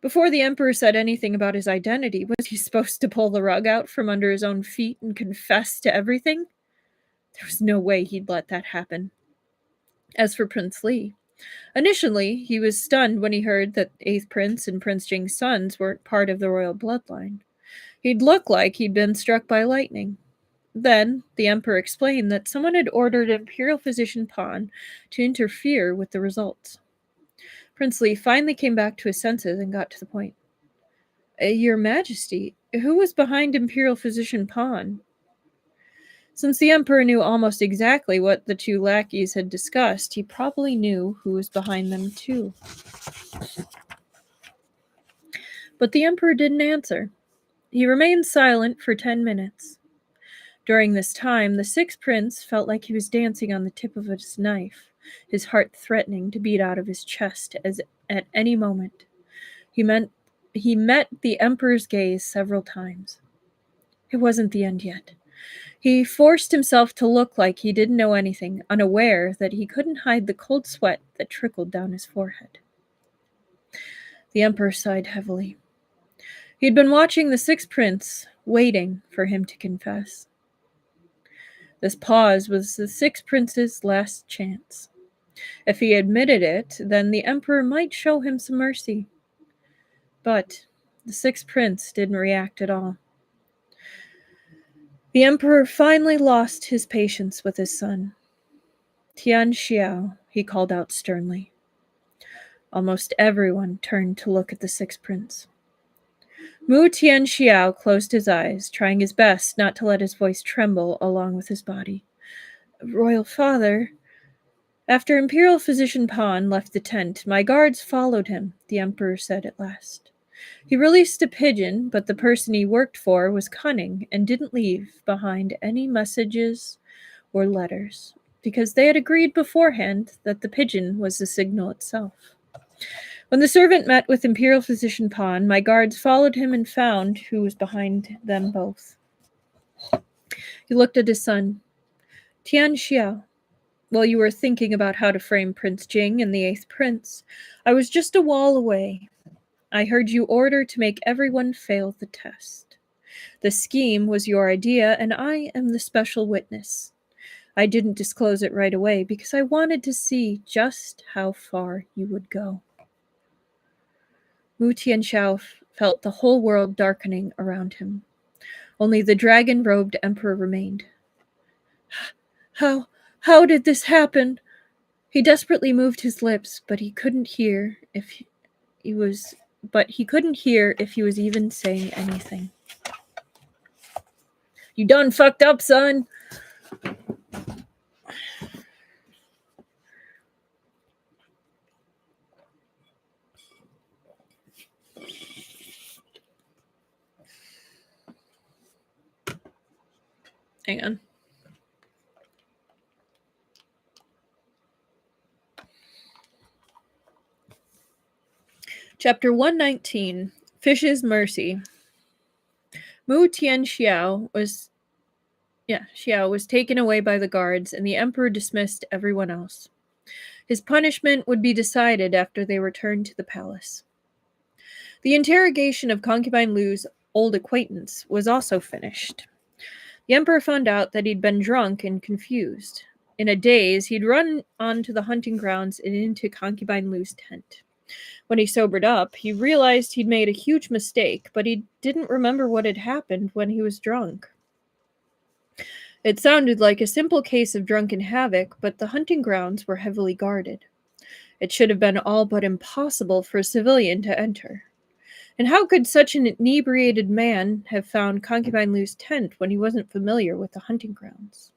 Speaker 1: Before the emperor said anything about his identity, was he supposed to pull the rug out from under his own feet and confess to everything? There was no way he'd let that happen. As for Prince Li, initially he was stunned when he heard that eighth prince and Prince Jing's sons weren't part of the royal bloodline. He'd looked like he'd been struck by lightning. Then the emperor explained that someone had ordered Imperial Physician Pan to interfere with the results. Prince Li finally came back to his senses and got to the point. Your Majesty, who was behind Imperial Physician Pan? Since the emperor knew almost exactly what the two lackeys had discussed, he probably knew who was behind them too. But the emperor didn't answer. He remained silent for 10 minutes. During this time, the sixth prince felt like he was dancing on the tip of his knife, his heart threatening to beat out of his chest as at any moment. He met the emperor's gaze several times. It wasn't the end yet. He forced himself to look like he didn't know anything, unaware that he couldn't hide the cold sweat that trickled down his forehead. The emperor sighed heavily. He'd been watching the sixth prince, waiting for him to confess. This pause was the sixth prince's last chance. If he admitted it, then the emperor might show him some mercy. But the sixth prince didn't react at all. The emperor finally lost his patience with his son. Tian Xiao, he called out sternly. Almost everyone turned to look at the sixth prince. Mu Tianxiao closed his eyes, trying his best not to let his voice tremble along with his body. Royal father... After Imperial Physician Pan left the tent, my guards followed him, the Emperor said at last. He released a pigeon, but the person he worked for was cunning and didn't leave behind any messages or letters, because they had agreed beforehand that the pigeon was the signal itself. When the servant met with Imperial Physician Pan, my guards followed him and found who was behind them both. He looked at his son. Tian Xiao. While you were thinking about how to frame Prince Jing and the 8th Prince, I was just a wall away. I heard you order to make everyone fail the test. The scheme was your idea, and I am the special witness. I didn't disclose it right away because I wanted to see just how far you would go. Mu Tianxiao felt the whole world darkening around him. Only the dragon-robed emperor remained. How did this happen? He desperately moved his lips, but he couldn't hear if he was even saying anything. You done fucked up, son. Hang on. Chapter 119, Fish's Mercy. Mu Tianxiao was taken away by the guards, and the emperor dismissed everyone else. His punishment would be decided after they returned to the palace. The interrogation of Concubine Lu's old acquaintance was also finished. The emperor found out that he'd been drunk and confused. In a daze, he'd run onto the hunting grounds and into Concubine Lu's tent. When he sobered up, he realized he'd made a huge mistake, but he didn't remember what had happened when he was drunk. It sounded like a simple case of drunken havoc, but the hunting grounds were heavily guarded. It should have been all but impossible for a civilian to enter. And how could such an inebriated man have found Concubine Lu's tent when he wasn't familiar with the hunting grounds?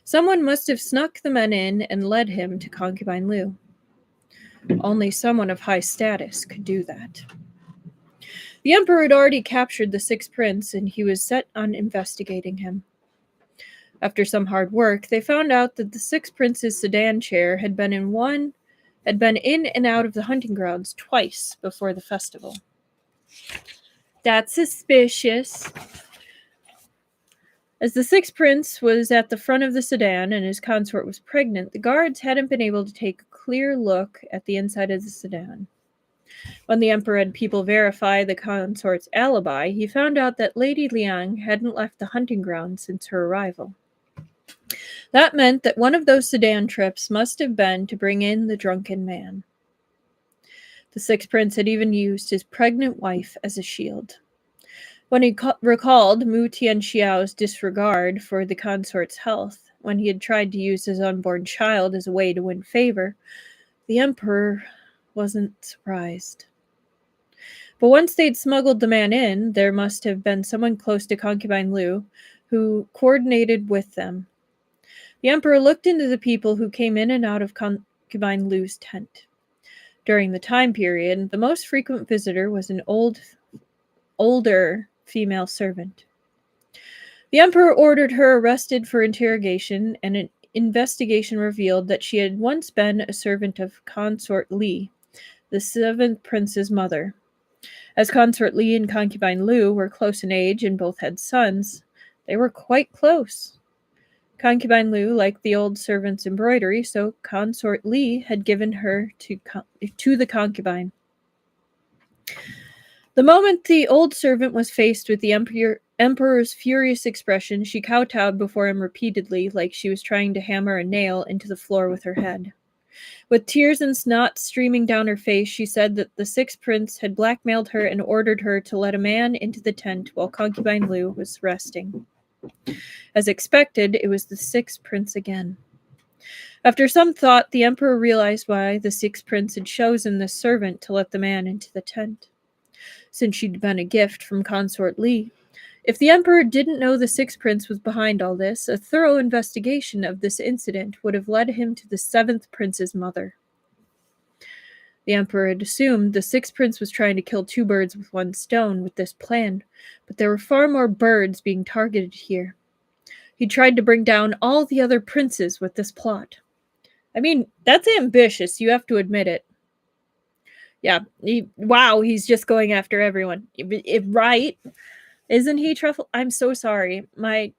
Speaker 1: Someone must have snuck the men in and led him to Concubine Lu. Only someone of high status could do that. The emperor had already captured the 6th prince, and he was set on investigating him. After some hard work, they found out that the 6th prince's sedan chair had been in and out of the hunting grounds twice before the festival. That's suspicious. As the 6th prince was at the front of the sedan and his consort was pregnant, the guards hadn't been able to take a clear look at the inside of the sedan. When the emperor had people verify the consort's alibi, he found out that Lady Liang hadn't left the hunting grounds since her arrival. That meant that one of those sedan trips must have been to bring in the drunken man. The 6th prince had even used his pregnant wife as a shield. When he recalled Mu Tianxiao's disregard for the consort's health, when he had tried to use his unborn child as a way to win favor, the emperor wasn't surprised. But once they'd smuggled the man in, there must have been someone close to Concubine Lu who coordinated with them. The emperor looked into the people who came in and out of Concubine Lu's tent. During the time period, the most frequent visitor was an older female servant. The emperor ordered her arrested for interrogation, and an investigation revealed that she had once been a servant of Consort Li, the 7th prince's mother. As Consort Li and Concubine Lu were close in age and both had sons, they were quite close. Concubine Lu liked the old servant's embroidery, so Consort Li had given her to the concubine. The moment the old servant was faced with the emperor's furious expression, she kowtowed before him repeatedly, like she was trying to hammer a nail into the floor with her head. With tears and snot streaming down her face, she said that the 6th prince had blackmailed her and ordered her to let a man into the tent while Concubine Lu was resting. As expected, it was the 6th prince again. After some thought, the emperor realized why the sixth prince had chosen this servant to let the man into the tent. Since she'd been a gift from Consort Li, if the emperor didn't know the sixth prince was behind all this, a thorough investigation of this incident would have led him to the seventh prince's mother. The emperor had assumed the sixth prince was trying to kill two birds with one stone with this plan, but there were far more birds being targeted here. He tried to bring down all the other princes with this plot. I mean, that's ambitious, you have to admit it. Yeah, wow, he's just going after everyone. Right? Isn't he, Truffle? I'm so sorry. My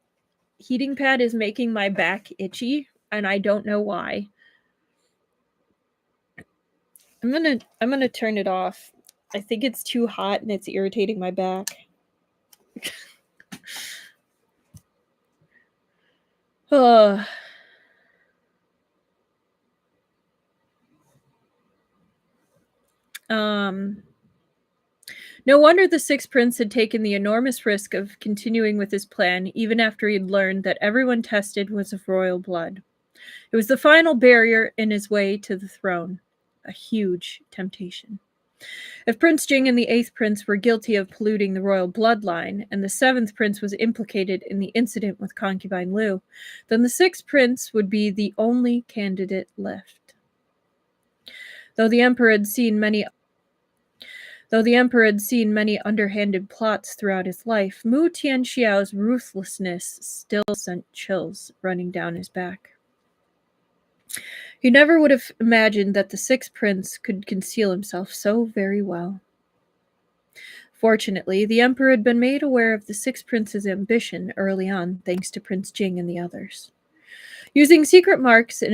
Speaker 1: heating pad is making my back itchy, and I don't know why. I'm gonna turn it off. I think it's too hot and it's irritating my back. Oh. No wonder the sixth prince had taken the enormous risk of continuing with his plan, even after he had learned that everyone tested was of royal blood. It was the final barrier in his way to the throne. A huge temptation. If Prince Jing and the eighth prince were guilty of polluting the royal bloodline, and the seventh prince was implicated in the incident with concubine Liu, then the sixth prince would be the only candidate left. Though the emperor had seen many underhanded plots throughout his life, Mu Tianxiao's ruthlessness still sent chills running down his back. He never would have imagined that the sixth prince could conceal himself so very well. Fortunately, the emperor had been made aware of the sixth prince's ambition early on, thanks to Prince Jing and the others. Using secret marks and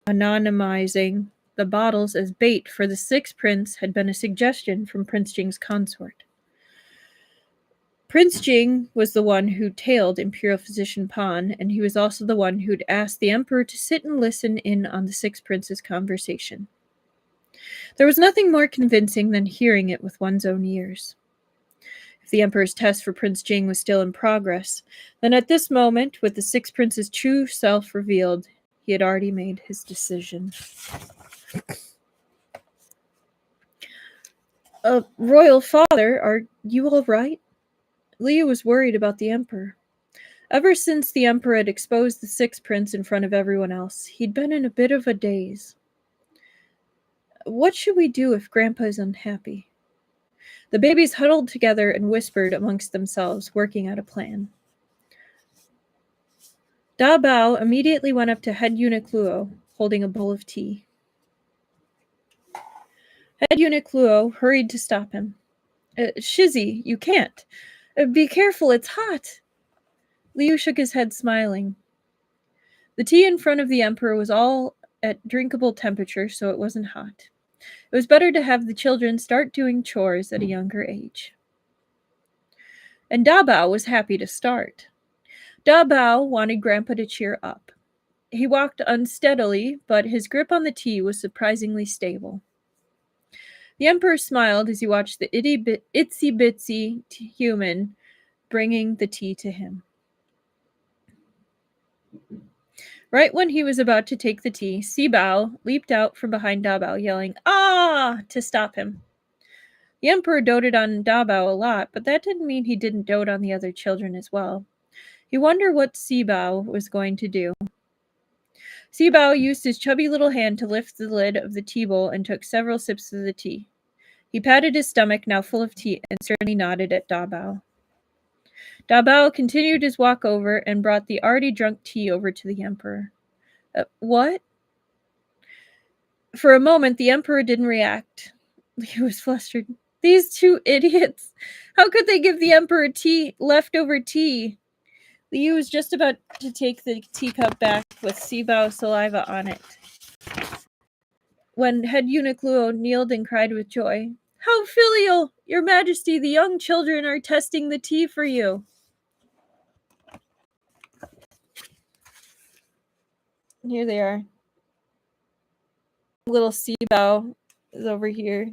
Speaker 1: anonymizing the bottles as bait for the sixth prince had been a suggestion from Prince Jing's consort. Prince Jing was the one who tailed Imperial Physician Pan, and he was also the one who'd asked the emperor to sit and listen in on the sixth prince's conversation. There was nothing more convincing than hearing it with one's own ears. If the emperor's test for Prince Jing was still in progress, then at this moment, with the sixth prince's true self revealed, he had already made his decision. Royal father, are you all right? Liu was worried about the emperor. Ever since the emperor had exposed the sixth prince in front of everyone else, he'd been in a bit of a daze. What should we do if Grandpa is unhappy? The babies huddled together and whispered amongst themselves, working out a plan. Da Bao immediately went up to head eunuch Luo, holding a bowl of tea. Head eunuch Luo hurried to stop him. Shizzy, you can't. Be careful, it's hot. Liu shook his head, smiling. The tea in front of the emperor was all at drinkable temperature, so it wasn't hot. It was better to have the children start doing chores at a younger age. And Da Bao was happy to start. Da Bao wanted Grandpa to cheer up. He walked unsteadily, but his grip on the tea was surprisingly stable. The emperor smiled as he watched the itsy-bitsy human bringing the tea to him. Right when he was about to take the tea, Si Bao leaped out from behind Da Bao, yelling, "Ah!" to stop him. The emperor doted on Da Bao a lot, but that didn't mean he didn't dote on the other children as well. He wondered what Si Bao was going to do. Si Bao used his chubby little hand to lift the lid of the tea bowl and took several sips of the tea. He patted his stomach, now full of tea, and certainly nodded at Da Bao. Da Bao continued his walk over and brought the already drunk tea over to the emperor. What? For a moment, the emperor didn't react. He was flustered. These two idiots! How could they give the emperor leftover tea? Liu was just about to take the teacup back with Si Bao's saliva on it, when head eunuch Luo kneeled and cried with joy, "How filial! Your Majesty, the young children are testing the tea for you." Here they are. Little Si Bao is over here.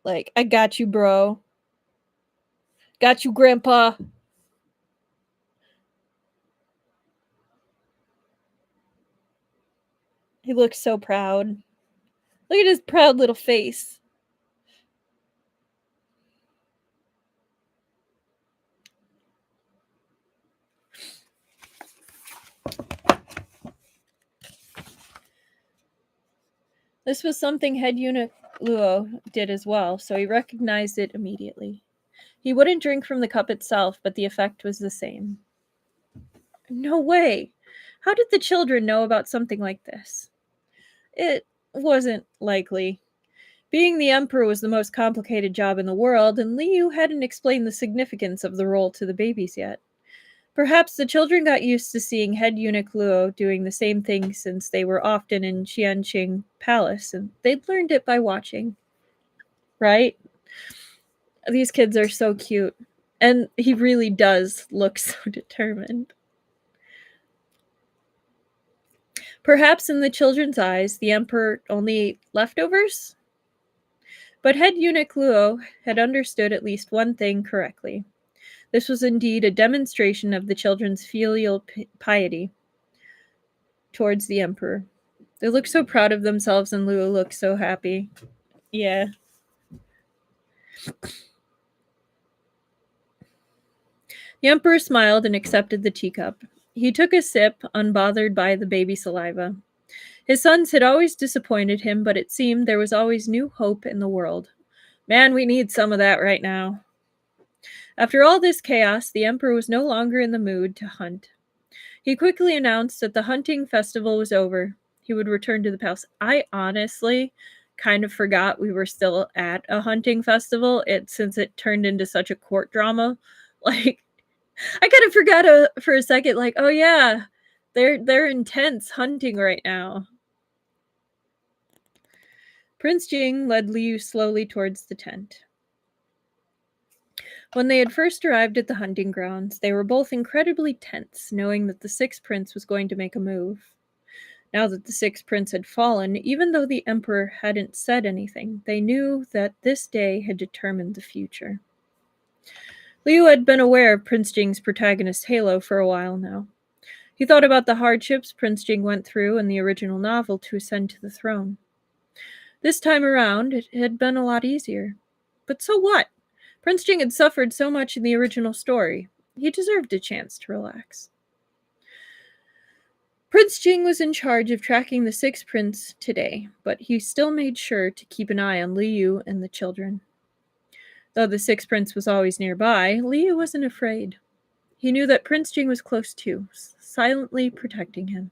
Speaker 1: Like, I got you, bro. Got you, Grandpa. He looks so proud. Look at his proud little face. This was something head eunuch Luo did as well, so he recognized it immediately. He wouldn't drink from the cup itself, but the effect was the same. No way! How did the children know about something like this? It wasn't likely. Being the emperor was the most complicated job in the world, and Liu hadn't explained the significance of the role to the babies yet. Perhaps the children got used to seeing head eunuch Luo doing the same thing since they were often in Qianqing Palace, and they'd learned it by watching. Right? These kids are so cute. And he really does look so determined. Perhaps in the children's eyes, the emperor only ate leftovers? But head eunuch Luo had understood at least one thing correctly. This was indeed a demonstration of the children's filial piety towards the emperor. They look so proud of themselves, and Luo looks so happy. Yeah. The emperor smiled and accepted the teacup. He took a sip, unbothered by the baby saliva. His sons had always disappointed him, but it seemed there was always new hope in the world. Man, we need some of that right now. After all this chaos, the emperor was no longer in the mood to hunt. He quickly announced that the hunting festival was over. He would return to the palace. I honestly kind of forgot we were still at a hunting festival since it turned into such a court drama. Like, I kind of forgot for a second, like, oh yeah, they're intense hunting right now. Prince Jing led Liu slowly towards the tent. When they had first arrived at the hunting grounds, they were both incredibly tense, knowing that the sixth prince was going to make a move. Now that the sixth prince had fallen, even though the emperor hadn't said anything, they knew that this day had determined the future. Liu had been aware of Prince Jing's protagonist halo for a while now. He thought about the hardships Prince Jing went through in the original novel to ascend to the throne. This time around, it had been a lot easier. But so what? Prince Jing had suffered so much in the original story. He deserved a chance to relax. Prince Jing was in charge of tracking the sixth prince today, but he still made sure to keep an eye on Liu and the children. Though the sixth prince was always nearby, Liu wasn't afraid. He knew that Prince Jing was close too, silently protecting him.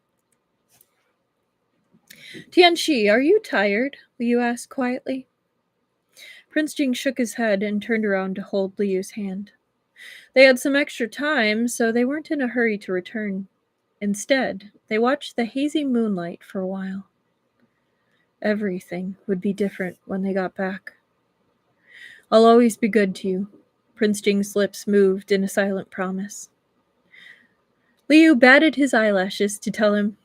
Speaker 1: Tianxi, are you tired? Liu asked quietly. Prince Jing shook his head and turned around to hold Liu's hand. They had some extra time, so they weren't in a hurry to return. Instead, they watched the hazy moonlight for a while. Everything would be different when they got back. I'll always be good to you. Prince Jing's lips moved in a silent promise. Liu batted his eyelashes to tell him,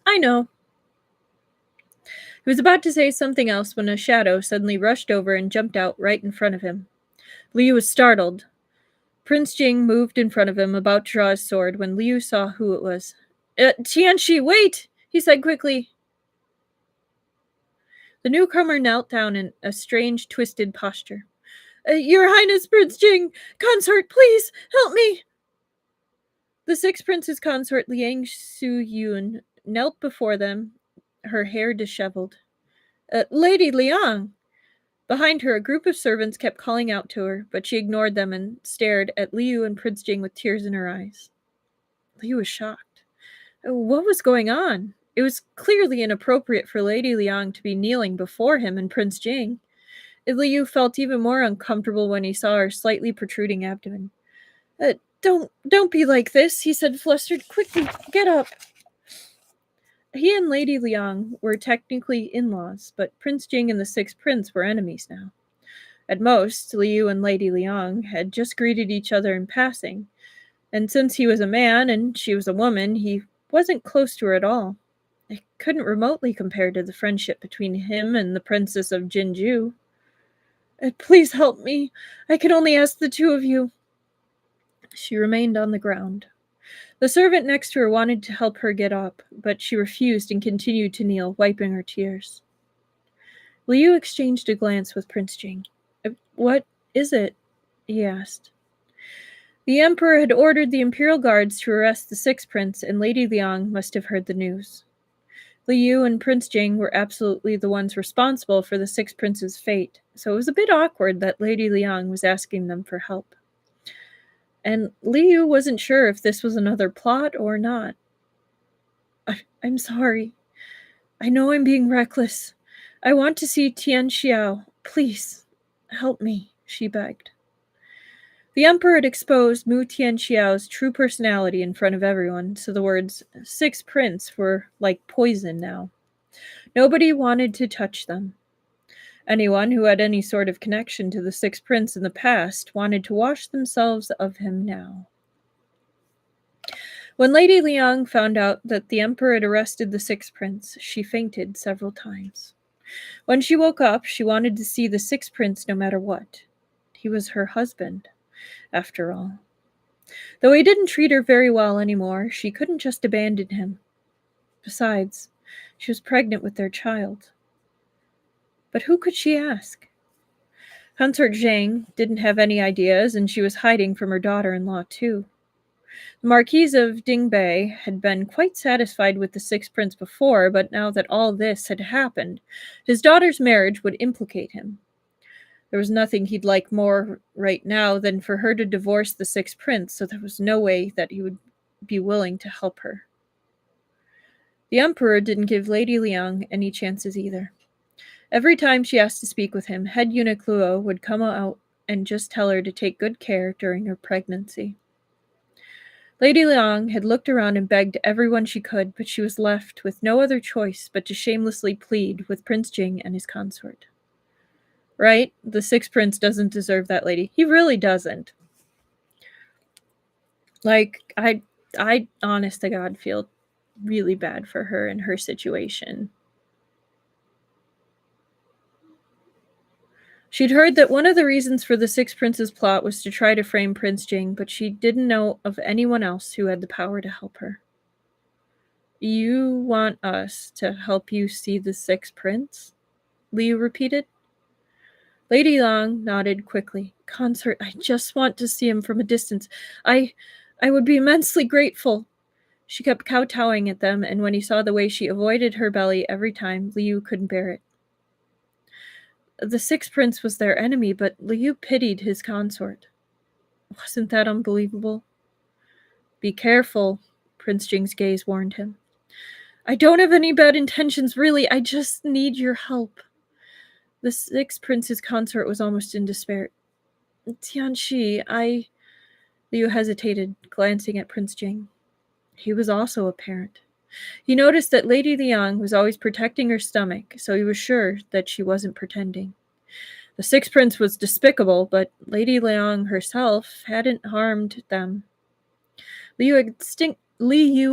Speaker 1: I know. He was about to say something else when a shadow suddenly rushed over and jumped out right in front of him. Liu was startled. Prince Jing moved in front of him, about to draw his sword, when Liu saw who it was. Tianxi, wait! He said quickly. The newcomer knelt down in a strange, twisted posture. Your Highness, Prince Jing! Consort, please, help me! The sixth prince's consort, Liang Su-yun, knelt before them, her hair disheveled. Lady Liang! Behind her, a group of servants kept calling out to her, but she ignored them and stared at Liu and Prince Jing with tears in her eyes. Liu was shocked. What was going on? It was clearly inappropriate for Lady Liang to be kneeling before him and Prince Jing. Liu felt even more uncomfortable when he saw her slightly protruding abdomen. Don't be like this, he said, flustered. Quickly, get up. He and Lady Liang were technically in-laws, but Prince Jing and the sixth prince were enemies now. At most, Liu and Lady Liang had just greeted each other in passing, and since he was a man and she was a woman, he wasn't close to her at all. It couldn't remotely compare to the friendship between him and the Princess of Jinju. Please help me. I can only ask the two of you. She remained on the ground. The servant next to her wanted to help her get up, but she refused and continued to kneel, wiping her tears. Liu exchanged a glance with Prince Jing. What is it? He asked. The emperor had ordered the imperial guards to arrest the sixth prince, and Lady Liang must have heard the news. Liu and Prince Jing were absolutely the ones responsible for the sixth prince's fate, so it was a bit awkward that Lady Liang was asking them for help. And Liu wasn't sure if this was another plot or not. I'm sorry. I know I'm being reckless. I want to see Tian Xiao. Please, help me, she begged. The emperor had exposed Mu Tianxiao's true personality in front of everyone, so the words "sixth prince" were like poison now. Nobody wanted to touch them. Anyone who had any sort of connection to the sixth prince in the past wanted to wash themselves of him now. When Lady Liang found out that the emperor had arrested the sixth prince, she fainted several times. When she woke up, she wanted to see the sixth prince no matter what. He was her husband, after all. Though he didn't treat her very well anymore, she couldn't just abandon him. Besides, she was pregnant with their child. But who could she ask? Consort Zhang didn't have any ideas, and she was hiding from her daughter-in-law, too. The Marquise of Dingbei had been quite satisfied with the sixth prince before, but now that all this had happened, his daughter's marriage would implicate him. There was nothing he'd like more right now than for her to divorce the sixth prince, so there was no way that he would be willing to help her. The emperor didn't give Lady Liang any chances either. Every time she asked to speak with him, head eunuch Luo would come out and just tell her to take good care during her pregnancy. Lady Liang had looked around and begged everyone she could, but she was left with no other choice but to shamelessly plead with Prince Jing and his consort. Right? The sixth prince doesn't deserve that lady. He really doesn't. Like, I honest to God, feel really bad for her and her situation. She'd heard that one of the reasons for the sixth prince's plot was to try to frame Prince Jing, but she didn't know of anyone else who had the power to help her. You want us to help you see the sixth prince? Liu repeated. Lady Liang nodded quickly. Consort, I just want to see him from a distance. I would be immensely grateful. She kept kowtowing at them, and when he saw the way she avoided her belly every time, Liu couldn't bear it. The sixth prince was their enemy, but Liu pitied his consort. Wasn't that unbelievable? Be careful, Prince Jing's gaze warned him. I don't have any bad intentions, really. I just need your help. The sixth prince's consort was almost in despair. Tianxi, Liu hesitated, glancing at Prince Jing. He was also a parent. He noticed that Lady Liang was always protecting her stomach, so he was sure that she wasn't pretending. The sixth prince was despicable, but Lady Liang herself hadn't harmed them. Liu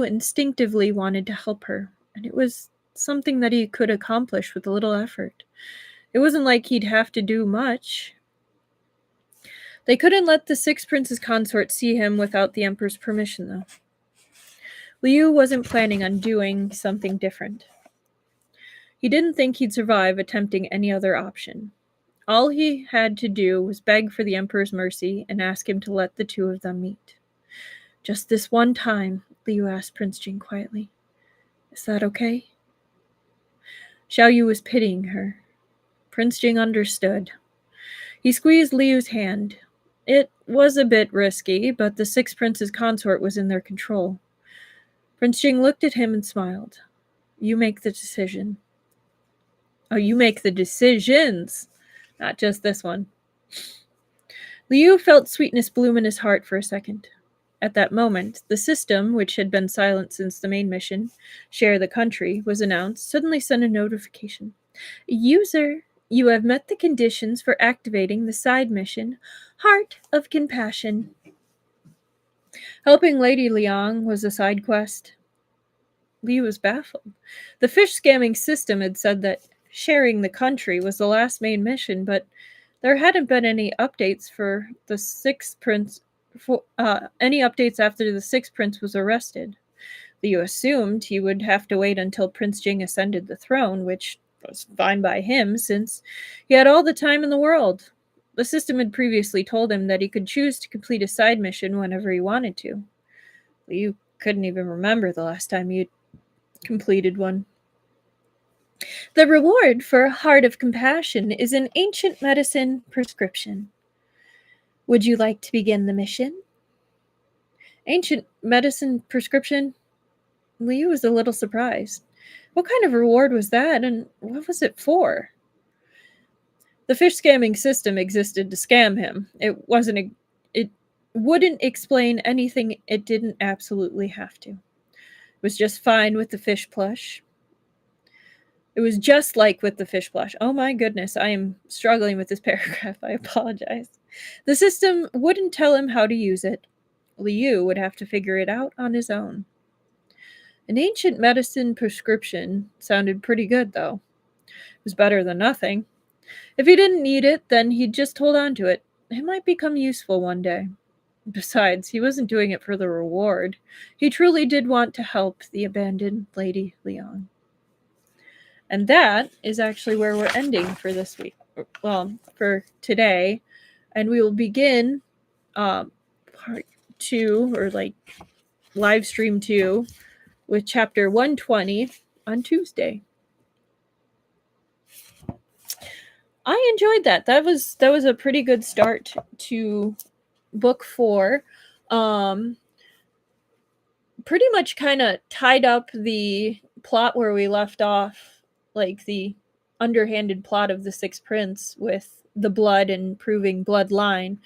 Speaker 1: instinctively wanted to help her, and it was something that he could accomplish with a little effort. It wasn't like he'd have to do much. They couldn't let the sixth prince's consort see him without the emperor's permission, though. Liu wasn't planning on doing something different. He didn't think he'd survive attempting any other option. All he had to do was beg for the emperor's mercy and ask him to let the two of them meet. Just this one time, Liu asked Prince Jing quietly. Is that okay? Xiao Yu was pitying her. Prince Jing understood. He squeezed Liu's hand. It was a bit risky, but the sixth prince's consort was in their control. Prince Jing looked at him and smiled. You make the decision. Oh, you make the decisions, not just this one. Liu felt sweetness bloom in his heart for a second. At that moment, the system, which had been silent since the main mission, Share the Country, was announced, suddenly sent a notification. User, you have met the conditions for activating the side mission, Heart of Compassion. Helping Lady Liang was a side quest. Liu was baffled. The fish scamming system had said that sharing the country was the last main mission, but there hadn't been any updates for the sixth prince any updates after the sixth prince was arrested. Liu assumed he would have to wait until Prince Jing ascended the throne, which was fine by him since he had all the time in the world. The system had previously told him that he could choose to complete a side mission whenever he wanted to. Liu couldn't even remember the last time he'd completed one. The reward for a heart of compassion is an ancient medicine prescription. Would you like to begin the mission? Ancient medicine prescription? Liu was a little surprised. What kind of reward was that, and what was it for? The fish scamming system existed to scam him. It wouldn't explain anything it didn't absolutely have to. It was just fine with the fish plush. It was just like with the fish plush. Oh my goodness, I am struggling with this paragraph. I apologize. The system wouldn't tell him how to use it. Liu would have to figure it out on his own. An ancient medicine prescription sounded pretty good, though. It was better than nothing. If he didn't need it, then he'd just hold on to it. It might become useful one day. Besides, he wasn't doing it for the reward. He truly did want to help the abandoned Lady Liang. And that is actually where we're ending for this week. Well, for today. And we will begin part 2, or like live stream 2, with chapter 120 on Tuesday. I enjoyed that. That was a pretty good start to book 4. Pretty much kind of tied up the plot where we left off, like the underhanded plot of the Sixth Prince with the blood and proving bloodline.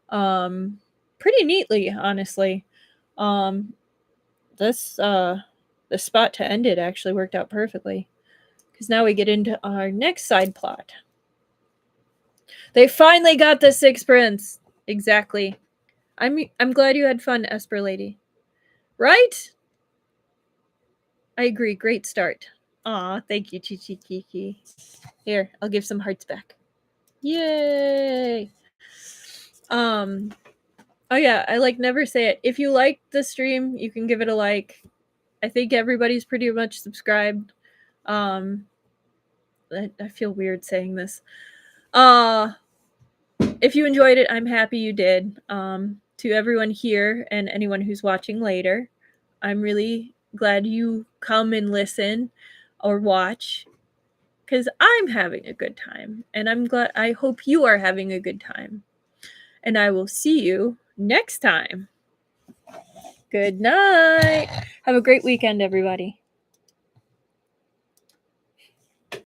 Speaker 1: Pretty neatly, honestly. The spot to end it actually worked out perfectly, because now we get into our next side plot. They finally got the Sixth Prince. Exactly. I'm glad you had fun, Esper Lady. Right? I agree. Great start. Aw, thank you, Chi Kiki. Here, I'll give some hearts back. Yay! Oh yeah, I never say it. If you like the stream, you can give it a like. I think everybody's pretty much subscribed. I feel weird saying this. If you enjoyed it, I'm happy you did. To everyone here and anyone who's watching later, I'm really glad you come and listen or watch, because I'm having a good time, and I hope you are having a good time. And I will see you next time. Good night. Have a great weekend, everybody.